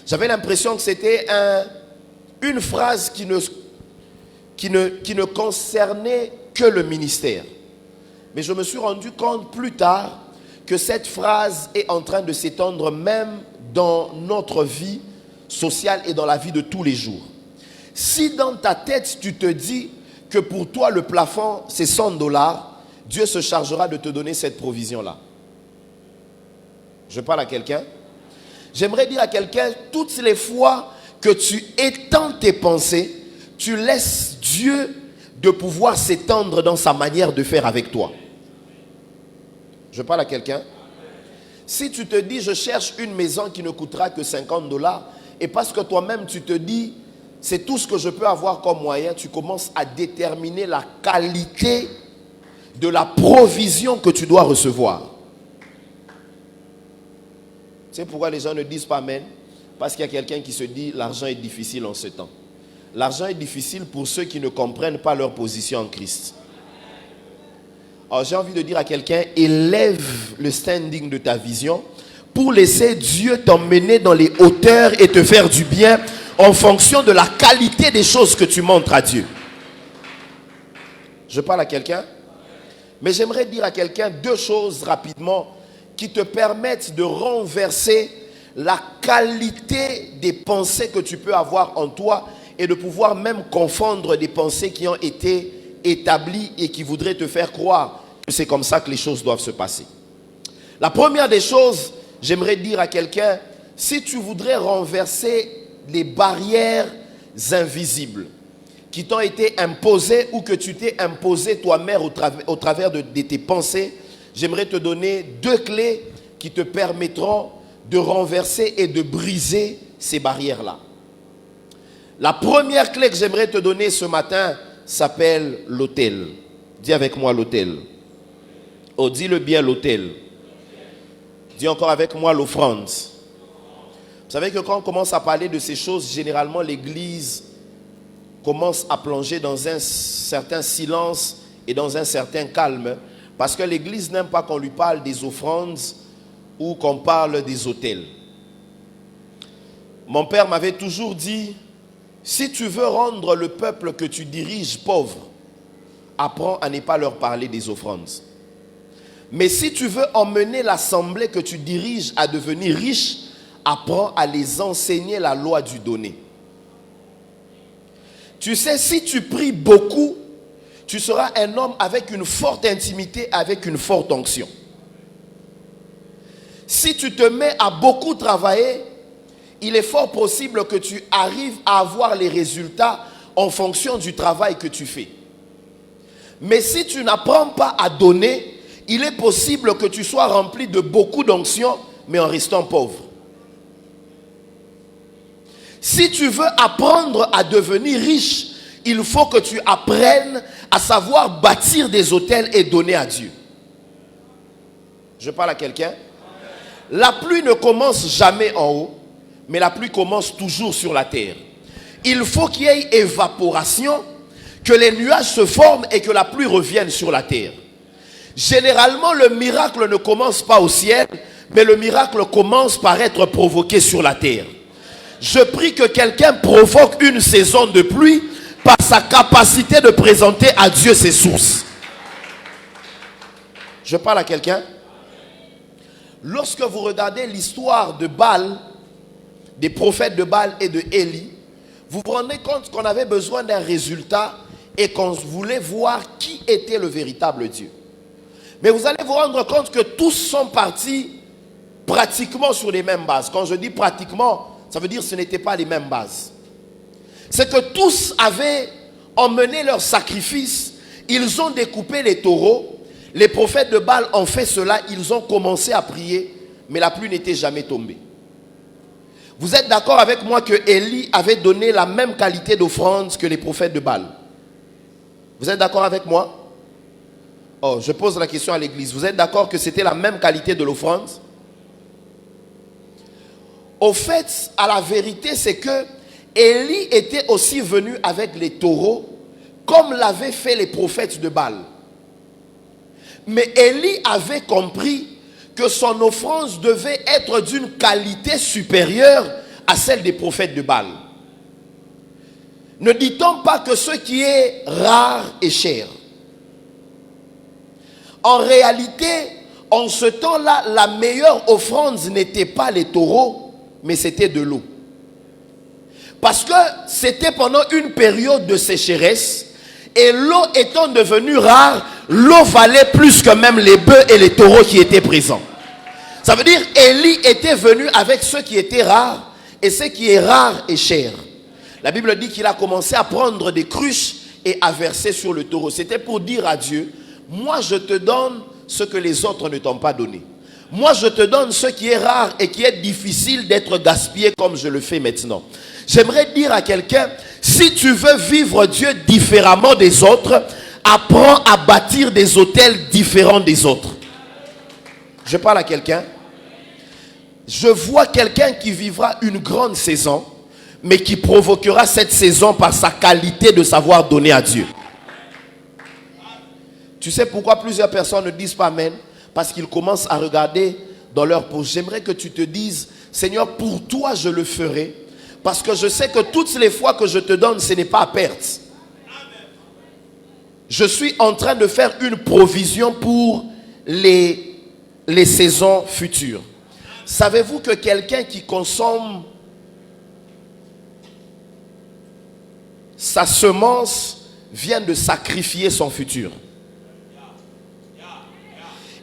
J'avais l'impression que c'était une phrase qui ne concernait que le ministère. Mais je me suis rendu compte plus tard que cette phrase est en train de s'étendre même dans notre vie sociale et dans la vie de tous les jours. Si dans ta tête tu te dis que pour toi le plafond c'est $100, Dieu se chargera de te donner cette provision-là. Je parle à quelqu'un. J'aimerais dire à quelqu'un, toutes les fois que tu étends tes pensées, tu laisses Dieu de pouvoir s'étendre dans sa manière de faire avec toi. Je parle à quelqu'un. Si tu te dis, je cherche une maison qui ne coûtera que $50, et parce que toi-même tu te dis, c'est tout ce que je peux avoir comme moyen, tu commences à déterminer la qualité de la provision que tu dois recevoir. C'est pourquoi les gens ne disent pas Amen. Parce qu'il y a quelqu'un qui se dit, l'argent est difficile en ce temps. L'argent est difficile pour ceux qui ne comprennent pas leur position en Christ. Alors j'ai envie de dire à quelqu'un, élève le standing de ta vision pour laisser Dieu t'emmener dans les hauteurs et te faire du bien en fonction de la qualité des choses que tu montres à Dieu. Je parle à quelqu'un, mais j'aimerais dire à quelqu'un deux choses rapidement qui te permettent de renverser la qualité des pensées que tu peux avoir en toi et de pouvoir même confondre des pensées qui ont été établies et qui voudraient te faire croire que c'est comme ça que les choses doivent se passer. La première des choses, j'aimerais dire à quelqu'un, si tu voudrais renverser les barrières invisibles qui t'ont été imposées ou que tu t'es imposé toi-même au travers de tes pensées, j'aimerais te donner deux clés qui te permettront de renverser et de briser ces barrières-là. La première clé que j'aimerais te donner ce matin s'appelle l'autel. Dis avec moi l'autel. Oh, dis-le bien, l'autel. Dis encore avec moi l'offrande. Vous savez que quand on commence à parler de ces choses, généralement l'église commence à plonger dans un certain silence et dans un certain calme. Parce que l'église n'aime pas qu'on lui parle des offrandes ou qu'on parle des autels. Mon père m'avait toujours dit, si tu veux rendre le peuple que tu diriges pauvre, apprends à ne pas leur parler des offrandes. Mais si tu veux emmener l'assemblée que tu diriges à devenir riche, apprends à les enseigner la loi du donner. Tu sais, si tu pries beaucoup, tu seras un homme avec une forte intimité, avec une forte onction. Si tu te mets à beaucoup travailler, il est fort possible que tu arrives à avoir les résultats en fonction du travail que tu fais. Mais si tu n'apprends pas à donner, il est possible que tu sois rempli de beaucoup d'onction, mais en restant pauvre. Si tu veux apprendre à devenir riche, il faut que tu apprennes à savoir bâtir des autels et donner à Dieu. Je parle à quelqu'un. La pluie ne commence jamais en haut, mais la pluie commence toujours sur la terre. Il faut qu'il y ait évaporation, que les nuages se forment et que la pluie revienne sur la terre. Généralement, le miracle ne commence pas au ciel, mais le miracle commence par être provoqué sur la terre. Je prie que quelqu'un provoque une saison de pluie par sa capacité de présenter à Dieu ses sources. Je parle à quelqu'un. Lorsque vous regardez l'histoire de Baal, des prophètes de Baal et de Élie, vous vous rendez compte qu'on avait besoin d'un résultat et qu'on voulait voir qui était le véritable Dieu. Mais vous allez vous rendre compte que tous sont partis pratiquement sur les mêmes bases. Quand je dis pratiquement, ça veut dire que ce n'étaient pas les mêmes bases. C'est que tous avaient emmené leur sacrifice, ils ont découpé les taureaux. Les prophètes de Baal ont fait cela, ils ont commencé à prier, mais la pluie n'était jamais tombée. Vous êtes d'accord avec moi que Élie avait donné la même qualité d'offrande que les prophètes de Baal? Vous êtes d'accord avec moi? Oh, je pose la question à l'église. Vous êtes d'accord que c'était la même qualité de l'offrande? Au fait, à la vérité, c'est que Élie était aussi venu avec les taureaux, comme l'avaient fait les prophètes de Baal. Mais Élie avait compris que son offrande devait être d'une qualité supérieure à celle des prophètes de Baal. Ne dit-on pas que ce qui est rare est cher? En réalité, en ce temps-là, la meilleure offrande n'était pas les taureaux, mais c'était de l'eau. Parce que c'était pendant une période de sécheresse, et l'eau étant devenue rare, l'eau valait plus que même les bœufs et les taureaux qui étaient présents. Ça veut dire Élie était venu avec ce qui était rare, et ce qui est rare est cher. La Bible dit qu'il a commencé à prendre des cruches et à verser sur le taureau. C'était pour dire à Dieu, moi je te donne ce que les autres ne t'ont pas donné. Moi je te donne ce qui est rare et qui est difficile d'être gaspillé comme je le fais maintenant. J'aimerais dire à quelqu'un, si tu veux vivre Dieu différemment des autres, apprends à bâtir des autels différents des autres. Je parle à quelqu'un. Je vois quelqu'un qui vivra une grande saison, mais qui provoquera cette saison par sa qualité de savoir donner à Dieu. Tu sais pourquoi plusieurs personnes ne disent pas Amen? Parce qu'ils commencent à regarder dans leur poche. J'aimerais que tu te dises, Seigneur, pour toi je le ferai. Parce que je sais que toutes les fois que je te donne, ce n'est pas à perte. Je suis en train de faire une provision pour les saisons futures. Savez-vous que quelqu'un qui consomme sa semence vient de sacrifier son futur?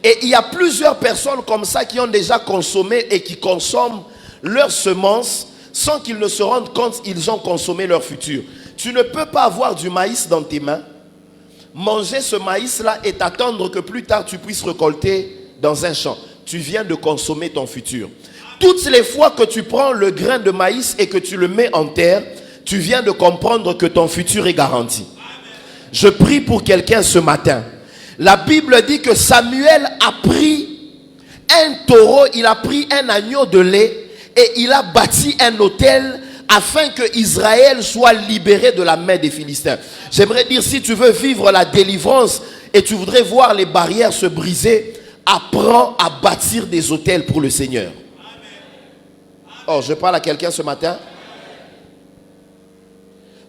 Et il y a plusieurs personnes comme ça qui ont déjà consommé et qui consomment leur semence sans qu'ils ne se rendent compte qu'ils ont consommé leur futur. Tu ne peux pas avoir du maïs dans tes mains, manger ce maïs-là et t'attendre que plus tard tu puisses récolter dans un champ. Tu viens de consommer ton futur. Toutes les fois que tu prends le grain de maïs et que tu le mets en terre, tu viens de comprendre que ton futur est garanti. Je prie pour quelqu'un ce matin. La Bible dit que Samuel a pris un taureau, il a pris un agneau de lait et il a bâti un autel afin que Israël soit libéré de la main des Philistins. J'aimerais dire, si tu veux vivre la délivrance et tu voudrais voir les barrières se briser, apprends à bâtir des autels pour le Seigneur. Oh, je parle à quelqu'un ce matin.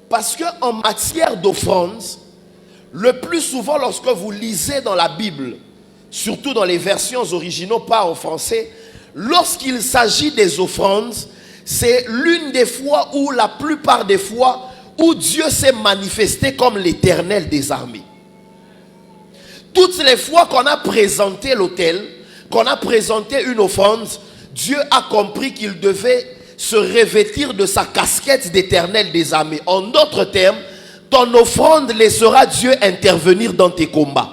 Parce qu'en matière d'offrande, le plus souvent lorsque vous lisez dans la Bible, surtout dans les versions originaux, pas en français, lorsqu'il s'agit des offrandes, c'est l'une des fois ou la plupart des fois où Dieu s'est manifesté comme l'Éternel des armées. Toutes les fois qu'on a présenté l'autel, qu'on a présenté une offrande, Dieu a compris qu'il devait se revêtir de sa casquette d'Éternel des armées. En d'autres termes, ton offrande laissera Dieu intervenir dans tes combats.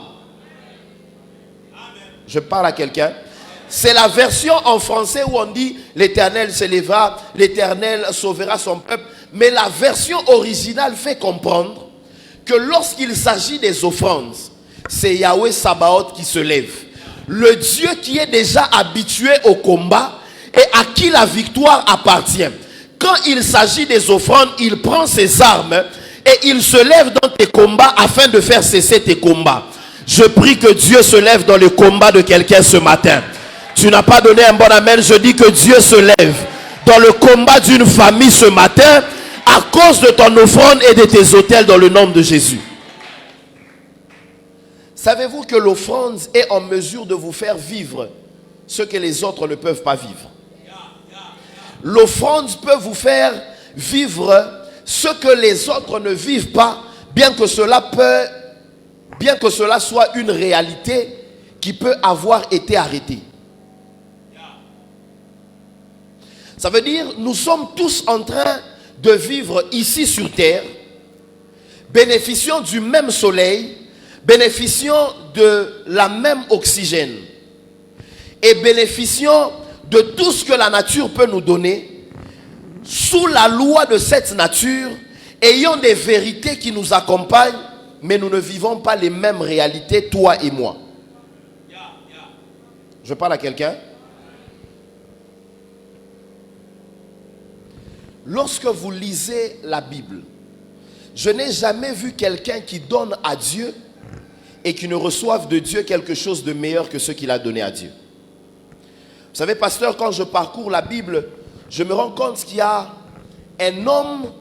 Je parle à quelqu'un. C'est la version en français où on dit l'Éternel s'élèvera, l'Éternel sauvera son peuple. Mais la version originale fait comprendre que lorsqu'il s'agit des offrandes, c'est Yahweh Sabaoth qui se lève. Le Dieu qui est déjà habitué au combat et à qui la victoire appartient. Quand il s'agit des offrandes, il prend ses armes et il se lève dans tes combats afin de faire cesser tes combats. Je prie que Dieu se lève dans le combat de quelqu'un ce matin. Tu n'as pas donné un bon amen. Je dis que Dieu se lève dans le combat d'une famille ce matin à cause de ton offrande et de tes autels dans le nom de Jésus. Savez-vous que l'offrande est en mesure de vous faire vivre ce que les autres ne peuvent pas vivre? L'offrande peut vous faire vivre ce que les autres ne vivent pas, bien que cela soit une réalité qui peut avoir été arrêtée. Ça veut dire, nous sommes tous en train de vivre ici sur terre, bénéficiant du même soleil, bénéficiant de la même oxygène et bénéficiant de tout ce que la nature peut nous donner, sous la loi de cette nature, ayant des vérités qui nous accompagnent, mais nous ne vivons pas les mêmes réalités, toi et moi. Je parle à quelqu'un. Lorsque vous lisez la Bible, je n'ai jamais vu quelqu'un qui donne à Dieu et qui ne reçoive de Dieu quelque chose de meilleur que ce qu'il a donné à Dieu. Vous savez, pasteur, quand je parcours la Bible, je me rends compte qu'il y a un homme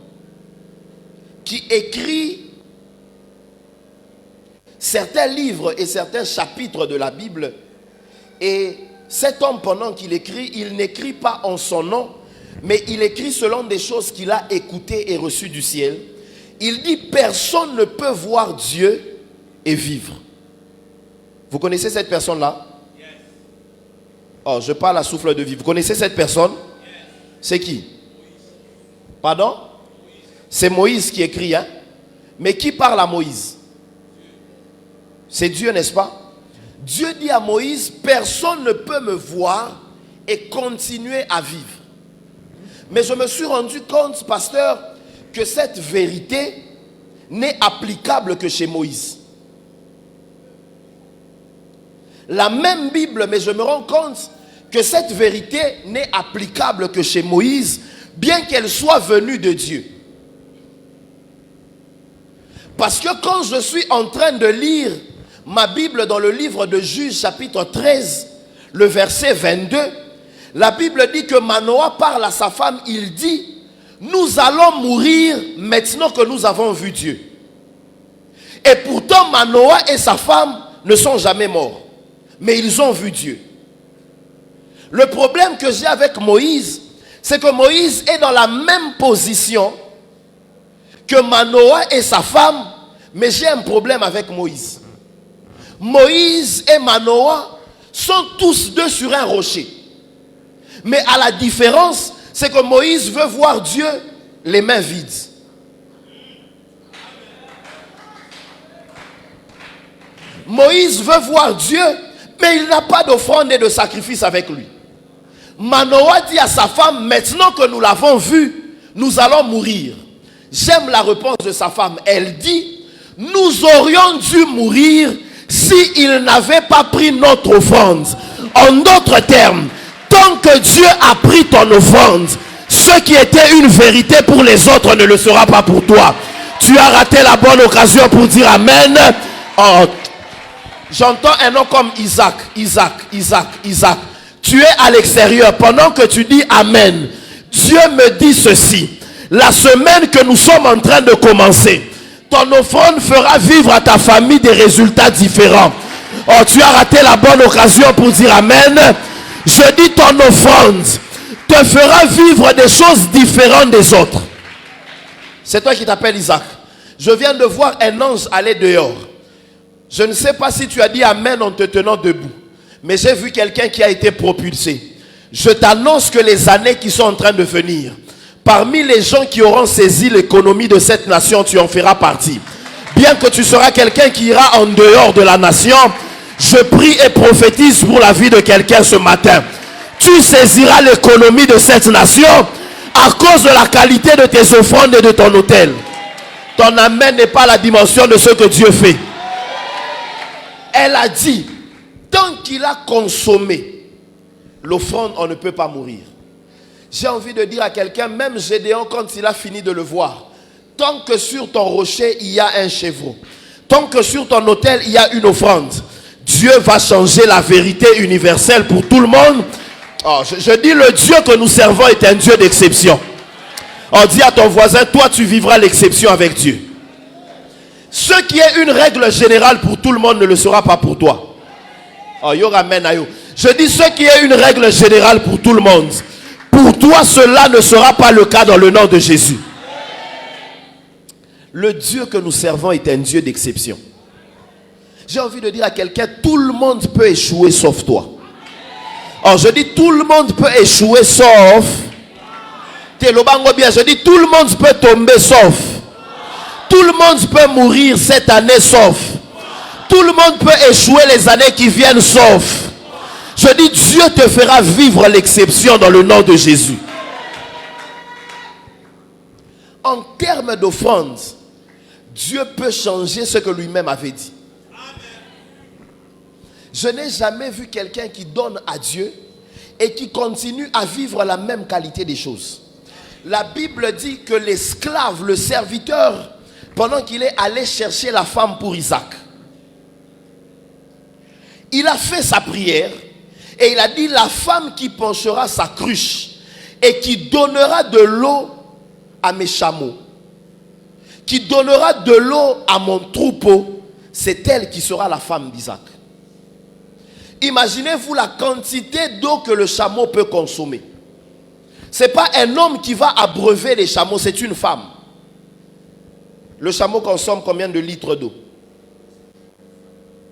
qui écrit certains livres et certains chapitres de la Bible. Et cet homme, pendant qu'il écrit, il n'écrit pas en son nom, mais il écrit selon des choses qu'il a écoutées et reçues du ciel. Il dit, personne ne peut voir Dieu et vivre. Vous connaissez cette personne-là? Oh, je parle à souffle de vie. Vous connaissez cette personne? C'est qui? Pardon? C'est Moïse qui écrit, hein? Mais qui parle à Moïse? C'est Dieu, n'est-ce pas? Dieu dit à Moïse, personne ne peut me voir et continuer à vivre. Mais je me suis rendu compte, pasteur, que cette vérité n'est applicable que chez Moïse. La même Bible, mais je me rends compte que cette vérité n'est applicable que chez Moïse, bien qu'elle soit venue de Dieu. Parce que quand je suis en train de lire ma Bible dans le livre de Juges chapitre 13, le verset 22, la Bible dit que Manoah parle à sa femme, il dit, nous allons mourir maintenant que nous avons vu Dieu. Et pourtant Manoah et sa femme ne sont jamais morts, mais ils ont vu Dieu. Le problème que j'ai avec Moïse, c'est que Moïse est dans la même position que Manoah et sa femme, mais j'ai un problème avec Moïse. Moïse et Manoah sont tous deux sur un rocher. Mais à la différence, c'est que Moïse veut voir Dieu les mains vides. Moïse veut voir Dieu, mais il n'a pas d'offrande et de sacrifice avec lui. Manoah dit à sa femme, maintenant que nous l'avons vu, nous allons mourir. J'aime la réponse de sa femme. Elle dit, nous aurions dû mourir s'il n'avait pas pris notre offrande. En d'autres termes, tant que Dieu a pris ton offrande, ce qui était une vérité pour les autres ne le sera pas pour toi. Tu as raté la bonne occasion pour dire Amen. Oh, j'entends un nom comme Isaac. Tu es à l'extérieur. Pendant que tu dis Amen, Dieu me dit ceci. La semaine que nous sommes en train de commencer, ton offrande fera vivre à ta famille des résultats différents. Oh, tu as raté la bonne occasion pour dire Amen. Je dis ton offrande te fera vivre des choses différentes des autres. C'est toi qui t'appelles Isaac. Je viens de voir un ange aller dehors. Je ne sais pas si tu as dit Amen en te tenant debout, mais j'ai vu quelqu'un qui a été propulsé. Je t'annonce que les années qui sont en train de venir, parmi les gens qui auront saisi l'économie de cette nation, tu en feras partie. Bien que tu seras quelqu'un qui ira en dehors de la nation, Je prie et prophétise pour la vie de quelqu'un ce matin. Tu saisiras l'économie de cette nation à cause de la qualité de tes offrandes et de ton autel. Ton amen n'est pas la dimension de ce que Dieu fait. Elle a dit, tant qu'il a consommé l'offrande, on ne peut pas mourir. J'ai envie de dire à quelqu'un, même Gédéon, quand il a fini de le voir, tant que sur ton rocher il y a un chevreau, tant que sur ton autel il y a une offrande, Dieu va changer la vérité universelle pour tout le monde. Oh, je dis, le Dieu que nous servons est un Dieu d'exception. On dit à ton voisin, toi tu vivras l'exception avec Dieu. Ce qui est une règle générale pour tout le monde ne le sera pas pour toi. Oh, yo ramène à yo. Je dis, ce qui est une règle générale pour tout le monde, pour toi cela ne sera pas le cas dans le nom de Jésus. Le Dieu que nous servons est un Dieu d'exception. J'ai envie de dire à quelqu'un, tout le monde peut échouer sauf toi. Or je dis, tout le monde peut échouer sauf. Je dis, tout le monde peut tomber sauf. Tout le monde peut mourir cette année sauf. Tout le monde peut échouer les années qui viennent sauf. Je dis, Dieu te fera vivre l'exception dans le nom de Jésus. En termes d'offrande, Dieu peut changer ce que lui-même avait dit. Je n'ai jamais vu quelqu'un qui donne à Dieu et qui continue à vivre la même qualité des choses. La Bible dit que l'esclave, le serviteur, pendant qu'il est allé chercher la femme pour Isaac, il a fait sa prière et il a dit, la femme qui penchera sa cruche et qui donnera de l'eau à mes chameaux, qui donnera de l'eau à mon troupeau, c'est elle qui sera la femme d'Isaac. Imaginez-vous la quantité d'eau que le chameau peut consommer. Ce n'est pas un homme qui va abreuver les chameaux, c'est une femme. Le chameau consomme combien de litres d'eau?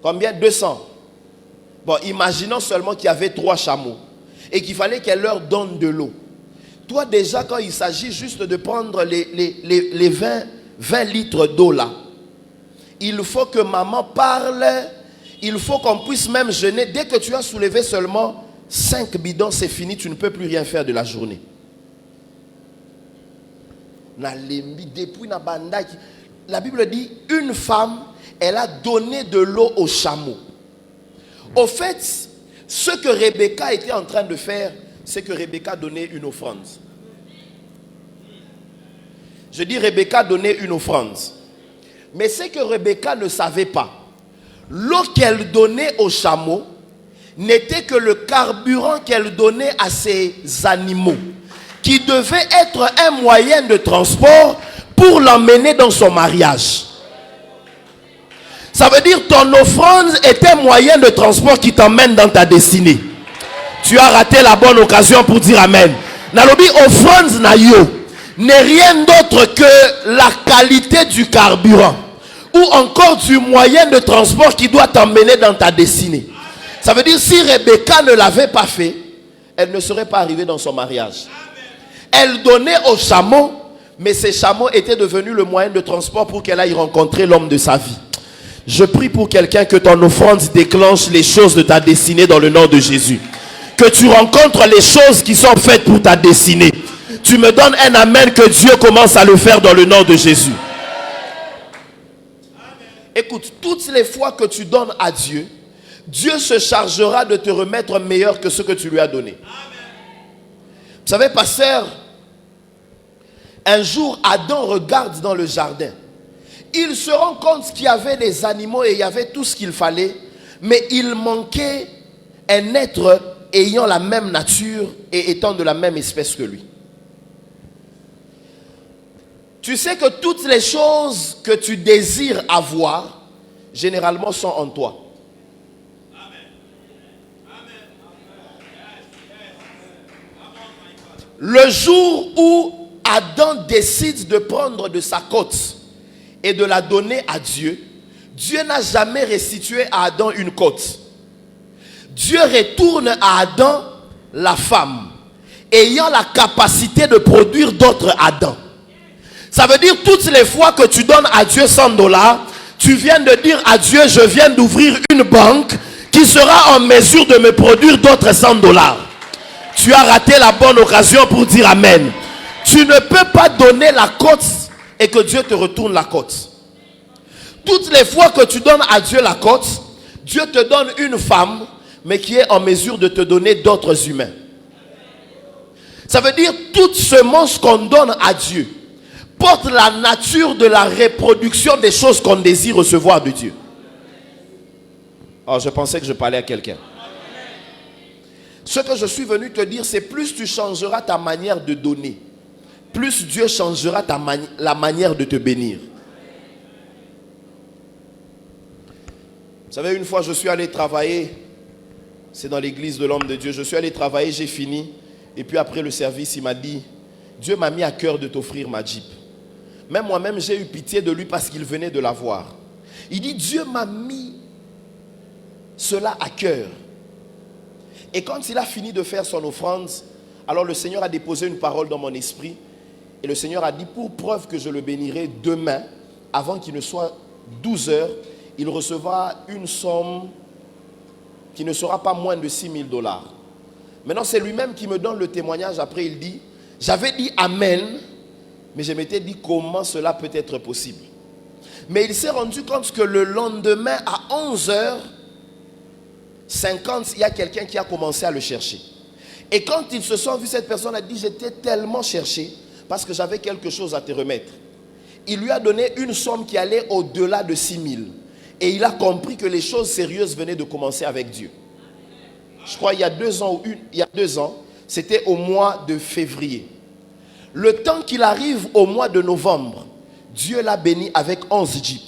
Combien? 200. Bon, imaginons seulement qu'il y avait 3 chameaux et qu'il fallait qu'elle leur donne de l'eau. Toi déjà, quand il s'agit juste de prendre les 20 litres d'eau là, il faut que maman parle. Il faut qu'on puisse même jeûner. Dès que tu as soulevé seulement 5 bidons, c'est fini, tu ne peux plus rien faire de la journée. La Bible dit, une femme, elle a donné de l'eau aux chameaux. Au fait, ce que Rebecca était en train de faire, c'est que Rebecca donnait une offrande. Je dis Rebecca donnait une offrande. Mais ce que Rebecca ne savait pas, l'eau qu'elle donnait aux chameaux n'était que le carburant qu'elle donnait à ses animaux, qui devait être un moyen de transport pour l'emmener dans son mariage. Ça veut dire ton offrande est un moyen de transport qui t'emmène dans ta destinée. Tu as raté la bonne occasion pour dire amen. Nalobi offrande na yo n'est rien d'autre que la qualité du carburant ou encore du moyen de transport qui doit t'emmener dans ta destinée. Ça veut dire si Rebecca ne l'avait pas fait, elle ne serait pas arrivée dans son mariage. Elle donnait aux chameaux, mais ces chameaux étaient devenus le moyen de transport pour qu'elle aille rencontrer l'homme de sa vie. Je prie pour quelqu'un que ton offrande déclenche les choses de ta destinée dans le nom de Jésus. Que tu rencontres les choses qui sont faites pour ta destinée. Tu me donnes un amen, que Dieu commence à le faire dans le nom de Jésus. Écoute, toutes les fois que tu donnes à Dieu, Dieu se chargera de te remettre meilleur que ce que tu lui as donné. Vous savez, pasteur, un jour, Adam regarde dans le jardin. Il se rend compte qu'il y avait des animaux et il y avait tout ce qu'il fallait, mais il manquait un être ayant la même nature et étant de la même espèce que lui. Tu sais que toutes les choses que tu désires avoir, généralement sont en toi. Le jour où Adam décide de prendre de sa côte et de la donner à Dieu, Dieu n'a jamais restitué à Adam une côte. Dieu retourne à Adam la femme, ayant la capacité de produire d'autres Adam. Ça veut dire toutes les fois que tu donnes à Dieu $100, tu viens de dire à Dieu, je viens d'ouvrir une banque qui sera en mesure de me produire d'autres $100. Tu as raté la bonne occasion pour dire amen. Tu ne peux pas donner la cote et que Dieu te retourne la cote. Toutes les fois que tu donnes à Dieu la cote, Dieu te donne une femme, mais qui est en mesure de te donner d'autres humains. Ça veut dire toute semence qu'on donne à Dieu porte la nature de la reproduction des choses qu'on désire recevoir de Dieu. Oh, je pensais que je parlais à quelqu'un. Ce que je suis venu te dire, c'est plus tu changeras ta manière de donner, plus Dieu changera la manière de te bénir. Vous savez, une fois je suis allé travailler, c'est dans l'église de l'homme de Dieu, je suis allé travailler, j'ai fini, et puis après le service, il m'a dit, Dieu m'a mis à cœur de t'offrir ma Jeep. Même moi-même, j'ai eu pitié de lui parce qu'il venait de la voir. Il dit, Dieu m'a mis cela à cœur. Et quand il a fini de faire son offrande, alors le Seigneur a déposé une parole dans mon esprit. Et le Seigneur a dit, pour preuve que je le bénirai demain, avant qu'il ne soit 12 heures, il recevra une somme qui ne sera pas moins de $6,000. Maintenant, c'est lui-même qui me donne le témoignage. Après, il dit, j'avais dit Amen, mais je m'étais dit comment cela peut être possible. Mais il s'est rendu compte que le lendemain, à 11h50, il y a quelqu'un qui a commencé à le chercher. Et quand ils se sont vus, cette personne a dit, j'étais tellement cherché parce que j'avais quelque chose à te remettre. Il lui a donné une somme qui allait au-delà de 6,000. Et il a compris que les choses sérieuses venaient de commencer avec Dieu. Je crois il y a 2 ans, c'était au mois de février. Le temps qu'il arrive au mois de novembre, Dieu l'a béni avec 11 jeeps.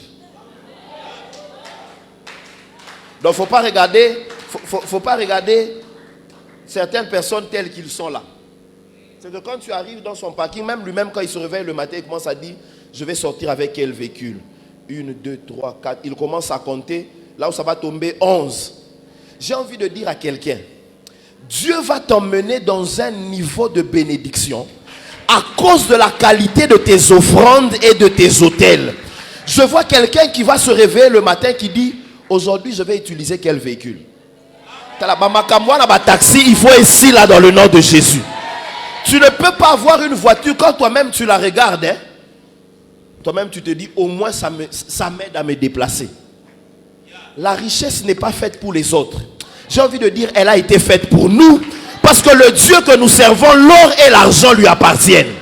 Donc faut pas regarder certaines personnes telles qu'ils sont là. C'est que quand tu arrives dans son parking, même lui-même quand il se réveille le matin, il commence à dire, je vais sortir avec quel véhicule? 1, 2, 3, 4. Il commence à compter, là où ça va tomber 11. J'ai envie de dire à quelqu'un, Dieu va t'emmener dans un niveau de bénédiction à cause de la qualité de tes offrandes et de tes autels. Je vois quelqu'un qui va se réveiller le matin qui dit, aujourd'hui je vais utiliser quel véhicule? Taxi, il faut ici là dans le nom de Jésus. Tu ne peux pas avoir une voiture quand toi-même tu la regardes. Hein? Toi-même tu te dis, au moins ça m'aide à me déplacer. La richesse n'est pas faite pour les autres. J'ai envie de dire, elle a été faite pour nous. Parce que le Dieu que nous servons, l'or et l'argent lui appartiennent.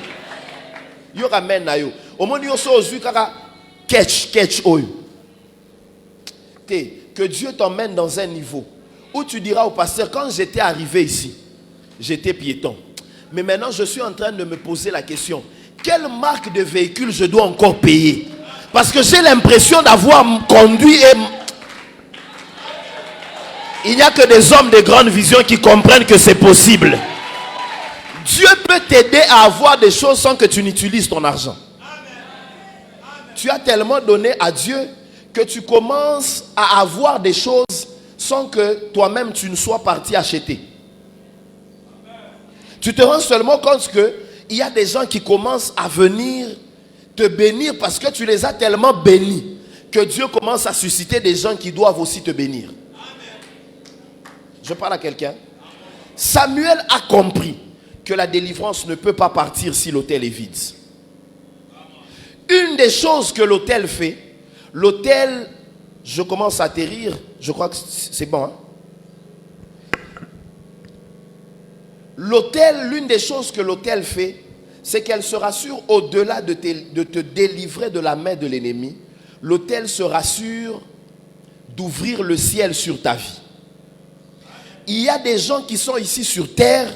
Que Dieu t'emmène dans un niveau où tu diras au pasteur, quand j'étais arrivé ici, j'étais piéton. Mais maintenant, je suis en train de me poser la question, quelle marque de véhicule je dois encore payer? Parce que j'ai l'impression d'avoir conduit et... Il n'y a que des hommes de grande vision qui comprennent que c'est possible. Dieu peut t'aider à avoir des choses sans que tu n'utilises ton argent. Tu as tellement donné à Dieu que tu commences à avoir des choses sans que toi-même tu ne sois parti acheter. Tu te rends seulement compte qu'il y a des gens qui commencent à venir te bénir parce que tu les as tellement bénis que Dieu commence à susciter des gens qui doivent aussi te bénir. Je parle à quelqu'un. Samuel a compris que la délivrance ne peut pas partir si l'autel est vide. Une des choses que l'autel fait, l'autel, je commence à atterrir, je crois que c'est bon. Hein? L'autel, l'une des choses que l'autel fait, c'est qu'elle se rassure au-delà de te délivrer de la main de l'ennemi. L'autel se rassure d'ouvrir le ciel sur ta vie. Il y a des gens qui sont ici sur terre,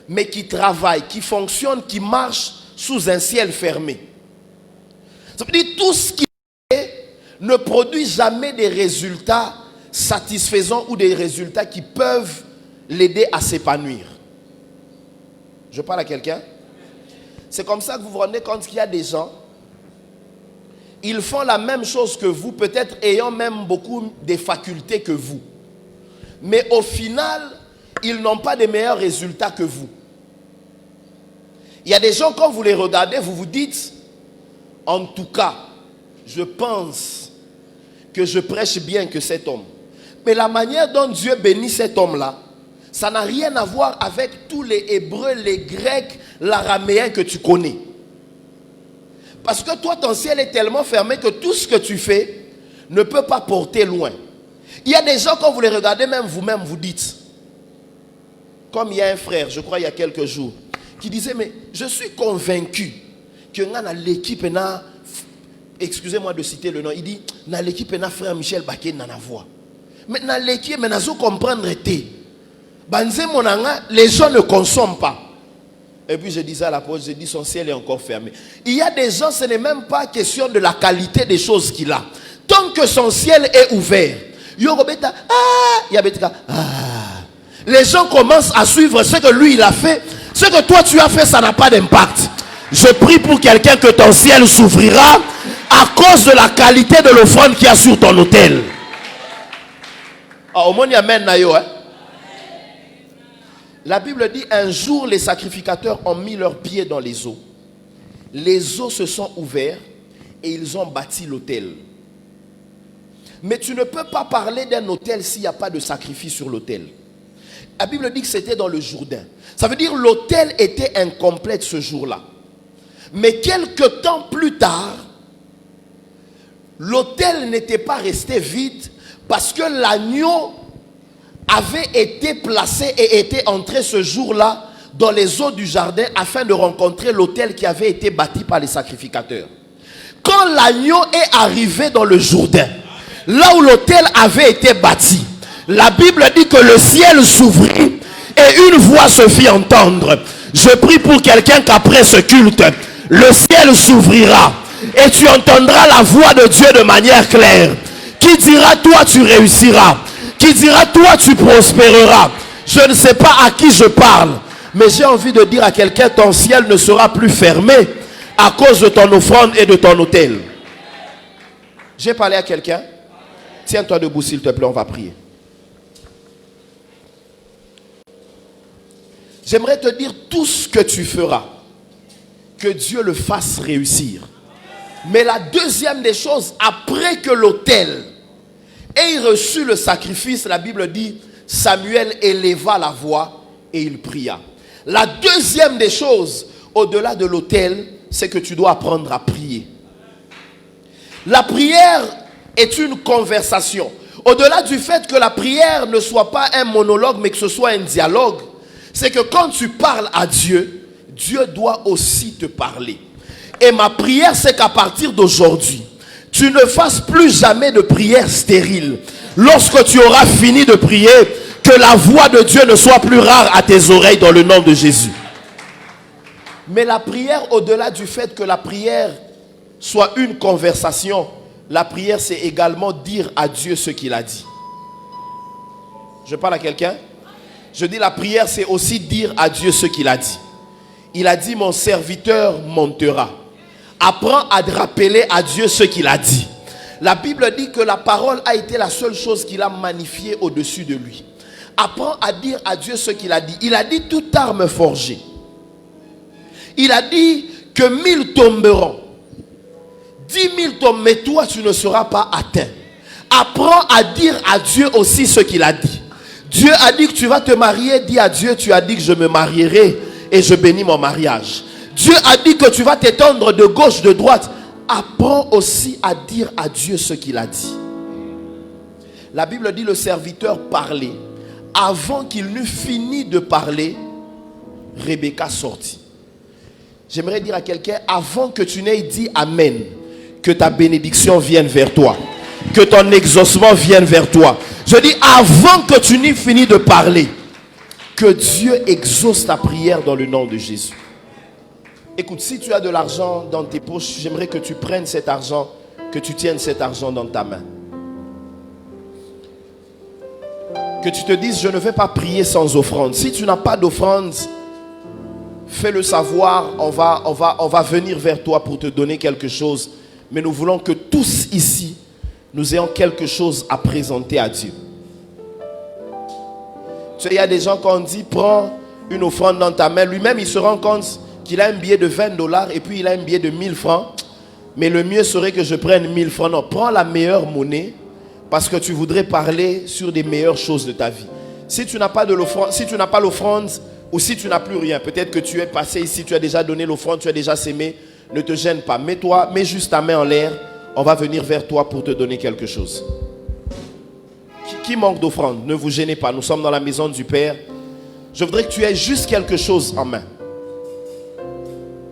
mais qui travaillent, qui fonctionnent, qui marchent sous un ciel fermé. Ça veut dire tout ce qui ne produit jamais des résultats satisfaisants ou des résultats qui peuvent l'aider à s'épanouir. Je parle à quelqu'un. C'est comme ça que vous vous rendez compte qu'il y a des gens, ils font la même chose que vous, peut-être ayant même beaucoup de facultés que vous. Mais au final, ils n'ont pas de meilleurs résultats que vous. Il y a des gens, quand vous les regardez, vous vous dites, en tout cas, je pense que je prêche bien que cet homme. Mais la manière dont Dieu bénit cet homme-là, ça n'a rien à voir avec tous les Hébreux, les Grecs, l'araméen que tu connais. Parce que toi, ton ciel est tellement fermé que tout ce que tu fais ne peut pas porter loin. Il y a des gens, quand vous les regardez, même vous-même, vous dites, comme il y a un frère, je crois il y a quelques jours, qui disait, mais je suis convaincu que dans l'équipe, excusez-moi de citer le nom, il dit, dans l'équipe, frère Michel Baké n'a pas voix. Mais dans l'équipe, je comprendre, les gens ne consomment pas. Et puis je disais à la pause, je dis son ciel est encore fermé. Il y a des gens, ce n'est même pas question de la qualité des choses qu'il a. Tant que son ciel est ouvert, les gens commencent à suivre ce que lui il a fait. Ce que toi tu as fait, ça n'a pas d'impact. Je prie pour quelqu'un que ton ciel s'ouvrira à cause de la qualité de l'offrande qu'il y a sur ton autel. Au moins, amen. La Bible dit, un jour les sacrificateurs ont mis leurs pieds dans les eaux. Les eaux se sont ouvertes et ils ont bâti l'autel. Mais tu ne peux pas parler d'un autel s'il n'y a pas de sacrifice sur l'autel. La Bible dit que c'était dans le Jourdain. Ça veut dire que l'autel était incomplet ce jour-là. Mais quelques temps plus tard, l'autel n'était pas resté vide parce que l'agneau avait été placé et était entré ce jour-là dans les eaux du jardin afin de rencontrer l'autel qui avait été bâti par les sacrificateurs. Quand l'agneau est arrivé dans le Jourdain, là où l'autel avait été bâti, la Bible dit que le ciel s'ouvrit et une voix se fit entendre. Je prie pour quelqu'un qu'après ce culte, le ciel s'ouvrira et tu entendras la voix de Dieu de manière claire. Qui dira, toi tu réussiras. Qui dira, toi tu prospéreras. Je ne sais pas à qui je parle, mais j'ai envie de dire à quelqu'un, ton ciel ne sera plus fermé à cause de ton offrande et de ton autel. J'ai parlé à quelqu'un. Tiens-toi debout s'il te plaît, on va prier. J'aimerais te dire tout ce que tu feras, que Dieu le fasse réussir. Mais la deuxième des choses, après que l'autel ait reçu le sacrifice, la Bible dit, Samuel éleva la voix et il pria. La deuxième des choses, au-delà de l'autel, c'est que tu dois apprendre à prier. La prière est une conversation. Au-delà du fait que la prière ne soit pas un monologue, mais que ce soit un dialogue, c'est que quand tu parles à Dieu, Dieu doit aussi te parler. Et ma prière, c'est qu'à partir d'aujourd'hui, tu ne fasses plus jamais de prière stérile. Lorsque tu auras fini de prier, que la voix de Dieu ne soit plus rare à tes oreilles dans le nom de Jésus. Mais la prière, au-delà du fait que la prière soit une conversation, la prière, c'est également dire à Dieu ce qu'il a dit. Je parle à quelqu'un? Je dis la prière, c'est aussi dire à Dieu ce qu'il a dit. Il a dit, mon serviteur montera. Apprends à rappeler à Dieu ce qu'il a dit. La Bible dit que la parole a été la seule chose qu'il a magnifiée au-dessus de lui. Apprends à dire à Dieu ce qu'il a dit. Il a dit toute arme forgée. Il a dit que 1000 tomberont. 10 000 tombent, mais toi tu ne seras pas atteint. Apprends à dire à Dieu aussi ce qu'il a dit. Dieu a dit que tu vas te marier. Dis à Dieu, tu as dit que je me marierai et je bénis mon mariage. Dieu a dit que tu vas t'étendre de gauche, de droite. Apprends aussi à dire à Dieu ce qu'il a dit. La Bible dit le serviteur parlait. Avant qu'il n'eût fini de parler, Rebecca sortit. J'aimerais dire à quelqu'un, avant que tu n'aies dit Amen, que ta bénédiction vienne vers toi. Que ton exaucement vienne vers toi. Je dis avant que tu n'aies fini de parler, que Dieu exauce ta prière dans le nom de Jésus. Écoute, si tu as de l'argent dans tes poches, j'aimerais que tu prennes cet argent, que tu tiennes cet argent dans ta main. Que tu te dises, je ne vais pas prier sans offrande. Si tu n'as pas d'offrande, fais-le savoir, on va venir vers toi pour te donner quelque chose. Mais nous voulons que tous ici, nous ayons quelque chose à présenter à Dieu. Tu sais, il y a des gens quand on dit, prends une offrande dans ta main. Lui-même, il se rend compte qu'il a un billet de $20 et puis il a un billet de 1000 francs. Mais le mieux serait que je prenne 1000 francs. Non, prends la meilleure monnaie, parce que tu voudrais parler sur des meilleures choses de ta vie. Si tu n'as pas de l'offrande, si tu n'as pas l'offrande, ou si tu n'as plus rien, peut-être que tu es passé ici, tu as déjà donné l'offrande, tu as déjà sémé, ne te gêne pas. Mets juste ta main en l'air, on va venir vers toi pour te donner quelque chose. Qui manque d'offrande? Ne vous gênez pas, nous sommes dans la maison du Père. Je voudrais que tu aies juste quelque chose en main.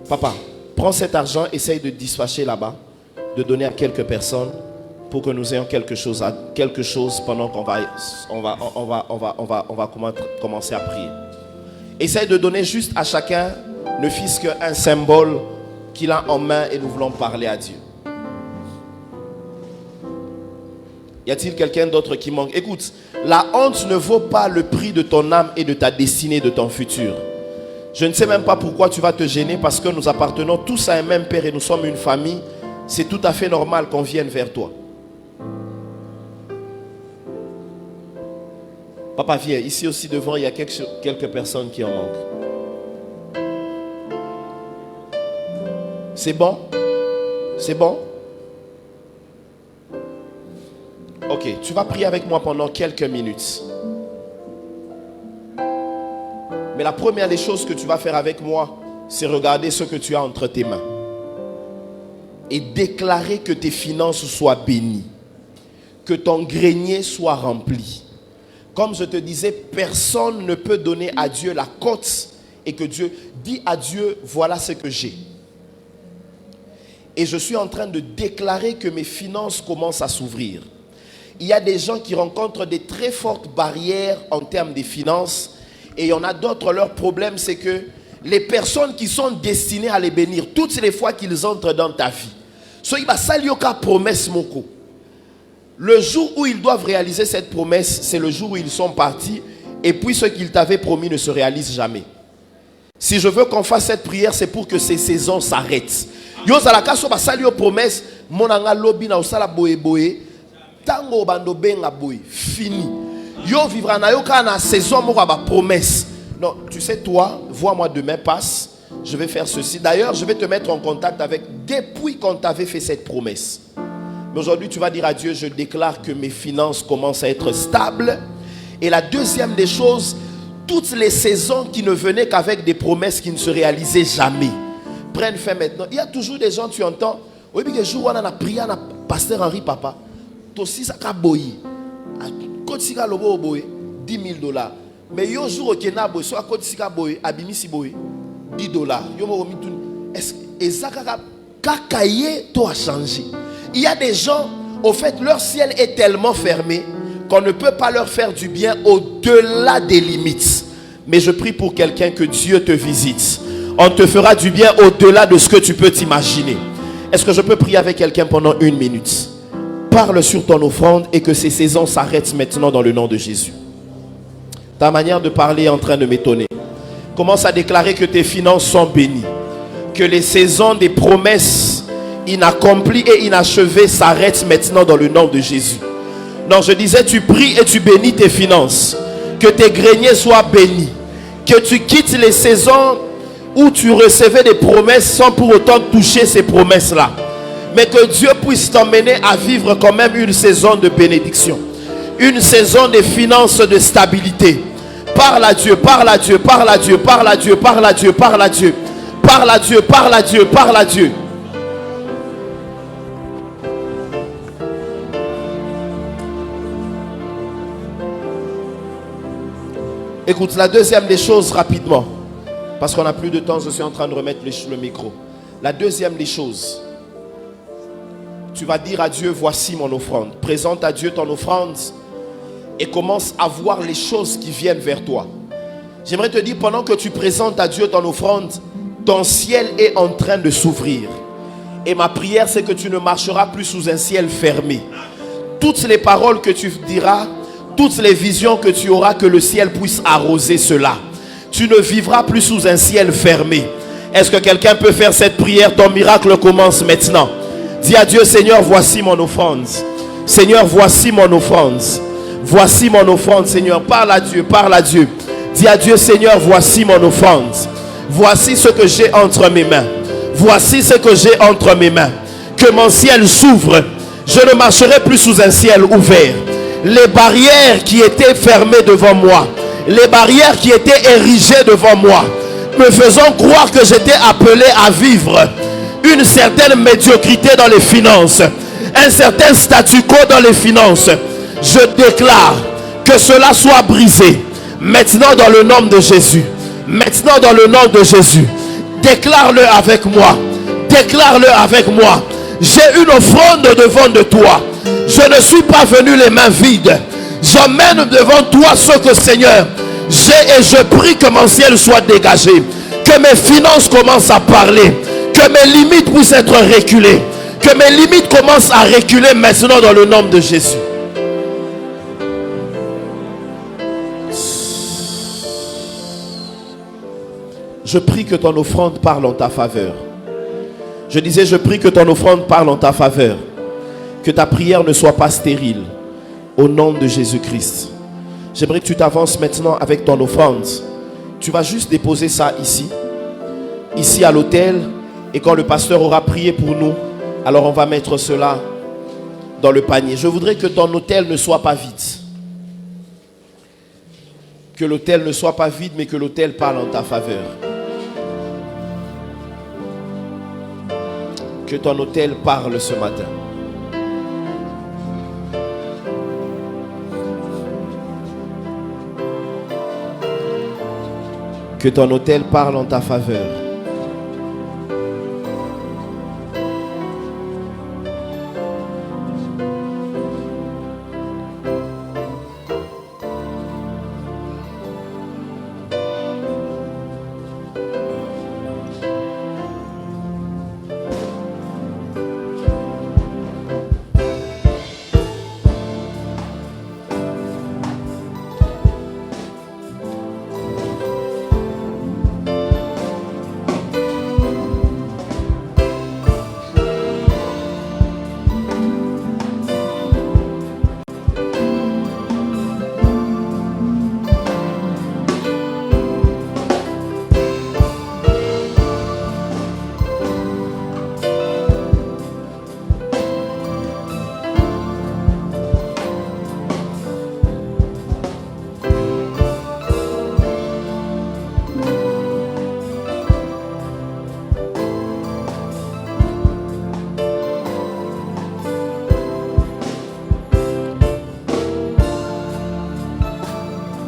Papa, prends cet argent, essaye de dispatcher là-bas, de donner à quelques personnes pour que nous ayons quelque chose pendant qu'on va commencer à prier. Essaye de donner juste à chacun, ne fût-ce qu'un symbole qu'il a en main et nous voulons parler à Dieu. Y a-t-il quelqu'un d'autre qui manque? Écoute, la honte ne vaut pas le prix de ton âme et de ta destinée, de ton futur. Je ne sais même pas pourquoi tu vas te gêner, parce que nous appartenons tous à un même Père et nous sommes une famille. C'est tout à fait normal qu'on vienne vers toi. Papa, viens. Ici aussi devant, il y a quelques personnes qui en manquent. C'est bon? C'est bon? Ok, tu vas prier avec moi pendant quelques minutes. Mais la première des choses que tu vas faire avec moi, c'est regarder ce que tu as entre tes mains. Et déclarer que tes finances soient bénies. Que ton grenier soit rempli. Comme je te disais, personne ne peut donner à Dieu la cote et que Dieu dit à Dieu, voilà ce que j'ai. Et je suis en train de déclarer que mes finances commencent à s'ouvrir. Il y a des gens qui rencontrent des très fortes barrières en termes des finances. Et il y en a d'autres, leur problème, c'est que les personnes qui sont destinées à les bénir, toutes les fois qu'ils entrent dans ta vie, promesse moko. Le jour où ils doivent réaliser cette promesse, c'est le jour où ils sont partis. Et puis ce qu'ils t'avaient promis ne se réalise jamais. Si je veux qu'on fasse cette prière, c'est pour que ces saisons s'arrêtent. Yo zalaka so basali yo promesse, monanga lobi na osala boye boye, tango bando benga boye, fini. Yo vivra na yo kana saison moko ba promesse. Non, tu sais toi, vois-moi demain passe, je vais faire ceci. D'ailleurs, je vais te mettre en contact avec depuis qu'on t'avait fait cette promesse. Mais aujourd'hui, tu vas dire à Dieu, je déclare que mes finances commencent à être stables. Et la deuxième des choses, toutes les saisons qui ne venaient qu'avec des promesses qui ne se réalisaient jamais, prennent fin maintenant. Il y a toujours des gens, tu entends, oui, mais les jours où on a prié à pasteur Henri Papa, aussi ça a boyi. Quand tu as le boyi, $10,000. Mais il y a un jour où tu as boyi, soit quand tu as boyi, abimisi boyi, $10. Est-ce que ça a changé? Il y a des gens, au fait, leur ciel est tellement fermé qu'on ne peut pas leur faire du bien au-delà des limites. Mais je prie pour quelqu'un que Dieu te visite. On te fera du bien au-delà de ce que tu peux t'imaginer. Est-ce que je peux prier avec quelqu'un pendant 1 minute? Parle sur ton offrande et que ces saisons s'arrêtent maintenant dans le nom de Jésus. Ta manière de parler est en train de m'étonner. Commence à déclarer que tes finances sont bénies. Que les saisons des promesses inaccomplies et inachevées s'arrêtent maintenant dans le nom de Jésus. Non, je disais, tu pries et tu bénis tes finances. Que tes greniers soient bénis. Que tu quittes les saisons où tu recevais des promesses sans pour autant toucher ces promesses-là. Mais que Dieu puisse t'emmener à vivre quand même une saison de bénédiction. Une saison de finances, de stabilité. Parle à Dieu, parle à Dieu, parle à Dieu, parle à Dieu, parle à Dieu, parle à Dieu. Parle à Dieu, parle à Dieu, parle à Dieu. Écoute, la deuxième des choses rapidement. Parce qu'on n'a plus de temps, je suis en train de remettre le micro. La deuxième des choses. Tu vas dire à Dieu, voici mon offrande. Présente à Dieu ton offrande et commence à voir les choses qui viennent vers toi. J'aimerais te dire, pendant que tu présentes à Dieu ton offrande, ton ciel est en train de s'ouvrir. Et ma prière, c'est que tu ne marcheras plus sous un ciel fermé. Toutes les paroles que tu diras, toutes les visions que tu auras, que le ciel puisse arroser cela. Tu ne vivras plus sous un ciel fermé. Est-ce que quelqu'un peut faire cette prière? Ton miracle commence maintenant. Dis à Dieu, Seigneur, voici mon offrande. Seigneur, voici mon offrande. Voici mon offrande, Seigneur. Parle à Dieu, parle à Dieu. Dis à Dieu, Seigneur, voici mon offrande. Voici ce que j'ai entre mes mains. Voici ce que j'ai entre mes mains. Que mon ciel s'ouvre. Je ne marcherai plus sous un ciel ouvert. Les barrières qui étaient fermées devant moi, les barrières qui étaient érigées devant moi, me faisant croire que j'étais appelé à vivre une certaine médiocrité dans les finances, un certain statu quo dans les finances, je déclare que cela soit brisé maintenant dans le nom de Jésus. Maintenant dans le nom de Jésus. Déclare-le avec moi. Déclare-le avec moi. J'ai une offrande devant de toi. Je ne suis pas venu les mains vides. J'emmène devant toi ce que, Seigneur, j'ai, et je prie que mon ciel soit dégagé. Que mes finances commencent à parler. Que mes limites puissent être reculées. Que mes limites commencent à reculer maintenant dans le nom de Jésus. Je prie que ton offrande parle en ta faveur. Je disais, je prie que ton offrande parle en ta faveur. Que ta prière ne soit pas stérile. Au nom de Jésus-Christ. J'aimerais que tu t'avances maintenant avec ton offrande. Tu vas juste déposer ça ici. Ici à l'autel. Et quand le pasteur aura prié pour nous, alors on va mettre cela dans le panier. Je voudrais que ton autel ne soit pas vide. Que l'autel ne soit pas vide, mais que l'autel parle en ta faveur. Que ton autel parle ce matin. Que ton autel parle en ta faveur.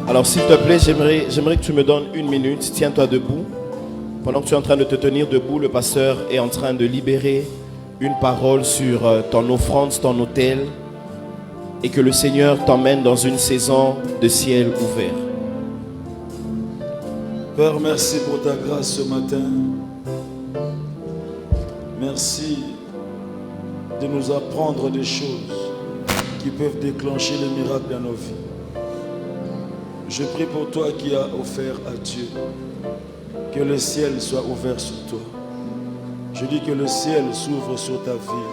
Alors s'il te plaît, j'aimerais que tu me donnes 1 minute. Tiens-toi debout. Pendant que tu es en train de te tenir debout, le pasteur est en train de libérer une parole sur ton offrande, ton autel. Et que le Seigneur t'emmène dans une saison de ciel ouvert. Père, merci pour ta grâce ce matin. Merci de nous apprendre des choses qui peuvent déclencher les miracles dans nos vies. Je prie pour toi qui as offert à Dieu que le ciel soit ouvert sur toi. Je dis que le ciel s'ouvre sur ta vie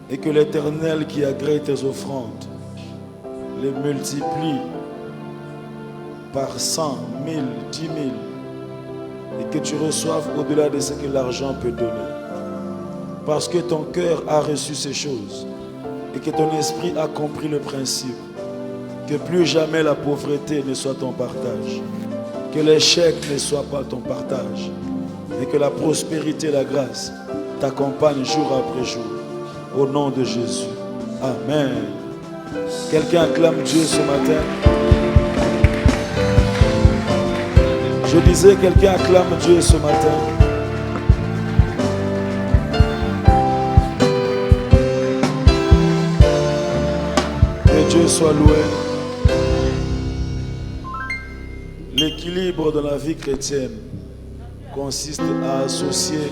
et que l'Éternel qui agrée tes offrandes les multiplie par 100, 1000, 10 000 et que tu reçoives au-delà de ce que l'argent peut donner. Parce que ton cœur a reçu ces choses et que ton esprit a compris le principe. Que plus jamais la pauvreté ne soit ton partage. Que l'échec ne soit pas ton partage. Et que la prospérité et la grâce t'accompagnent jour après jour. Au nom de Jésus. Amen. Quelqu'un acclame Dieu ce matin. Je disais, quelqu'un acclame Dieu ce matin. Que Dieu soit loué. L'équilibre dans la vie chrétienne consiste à associer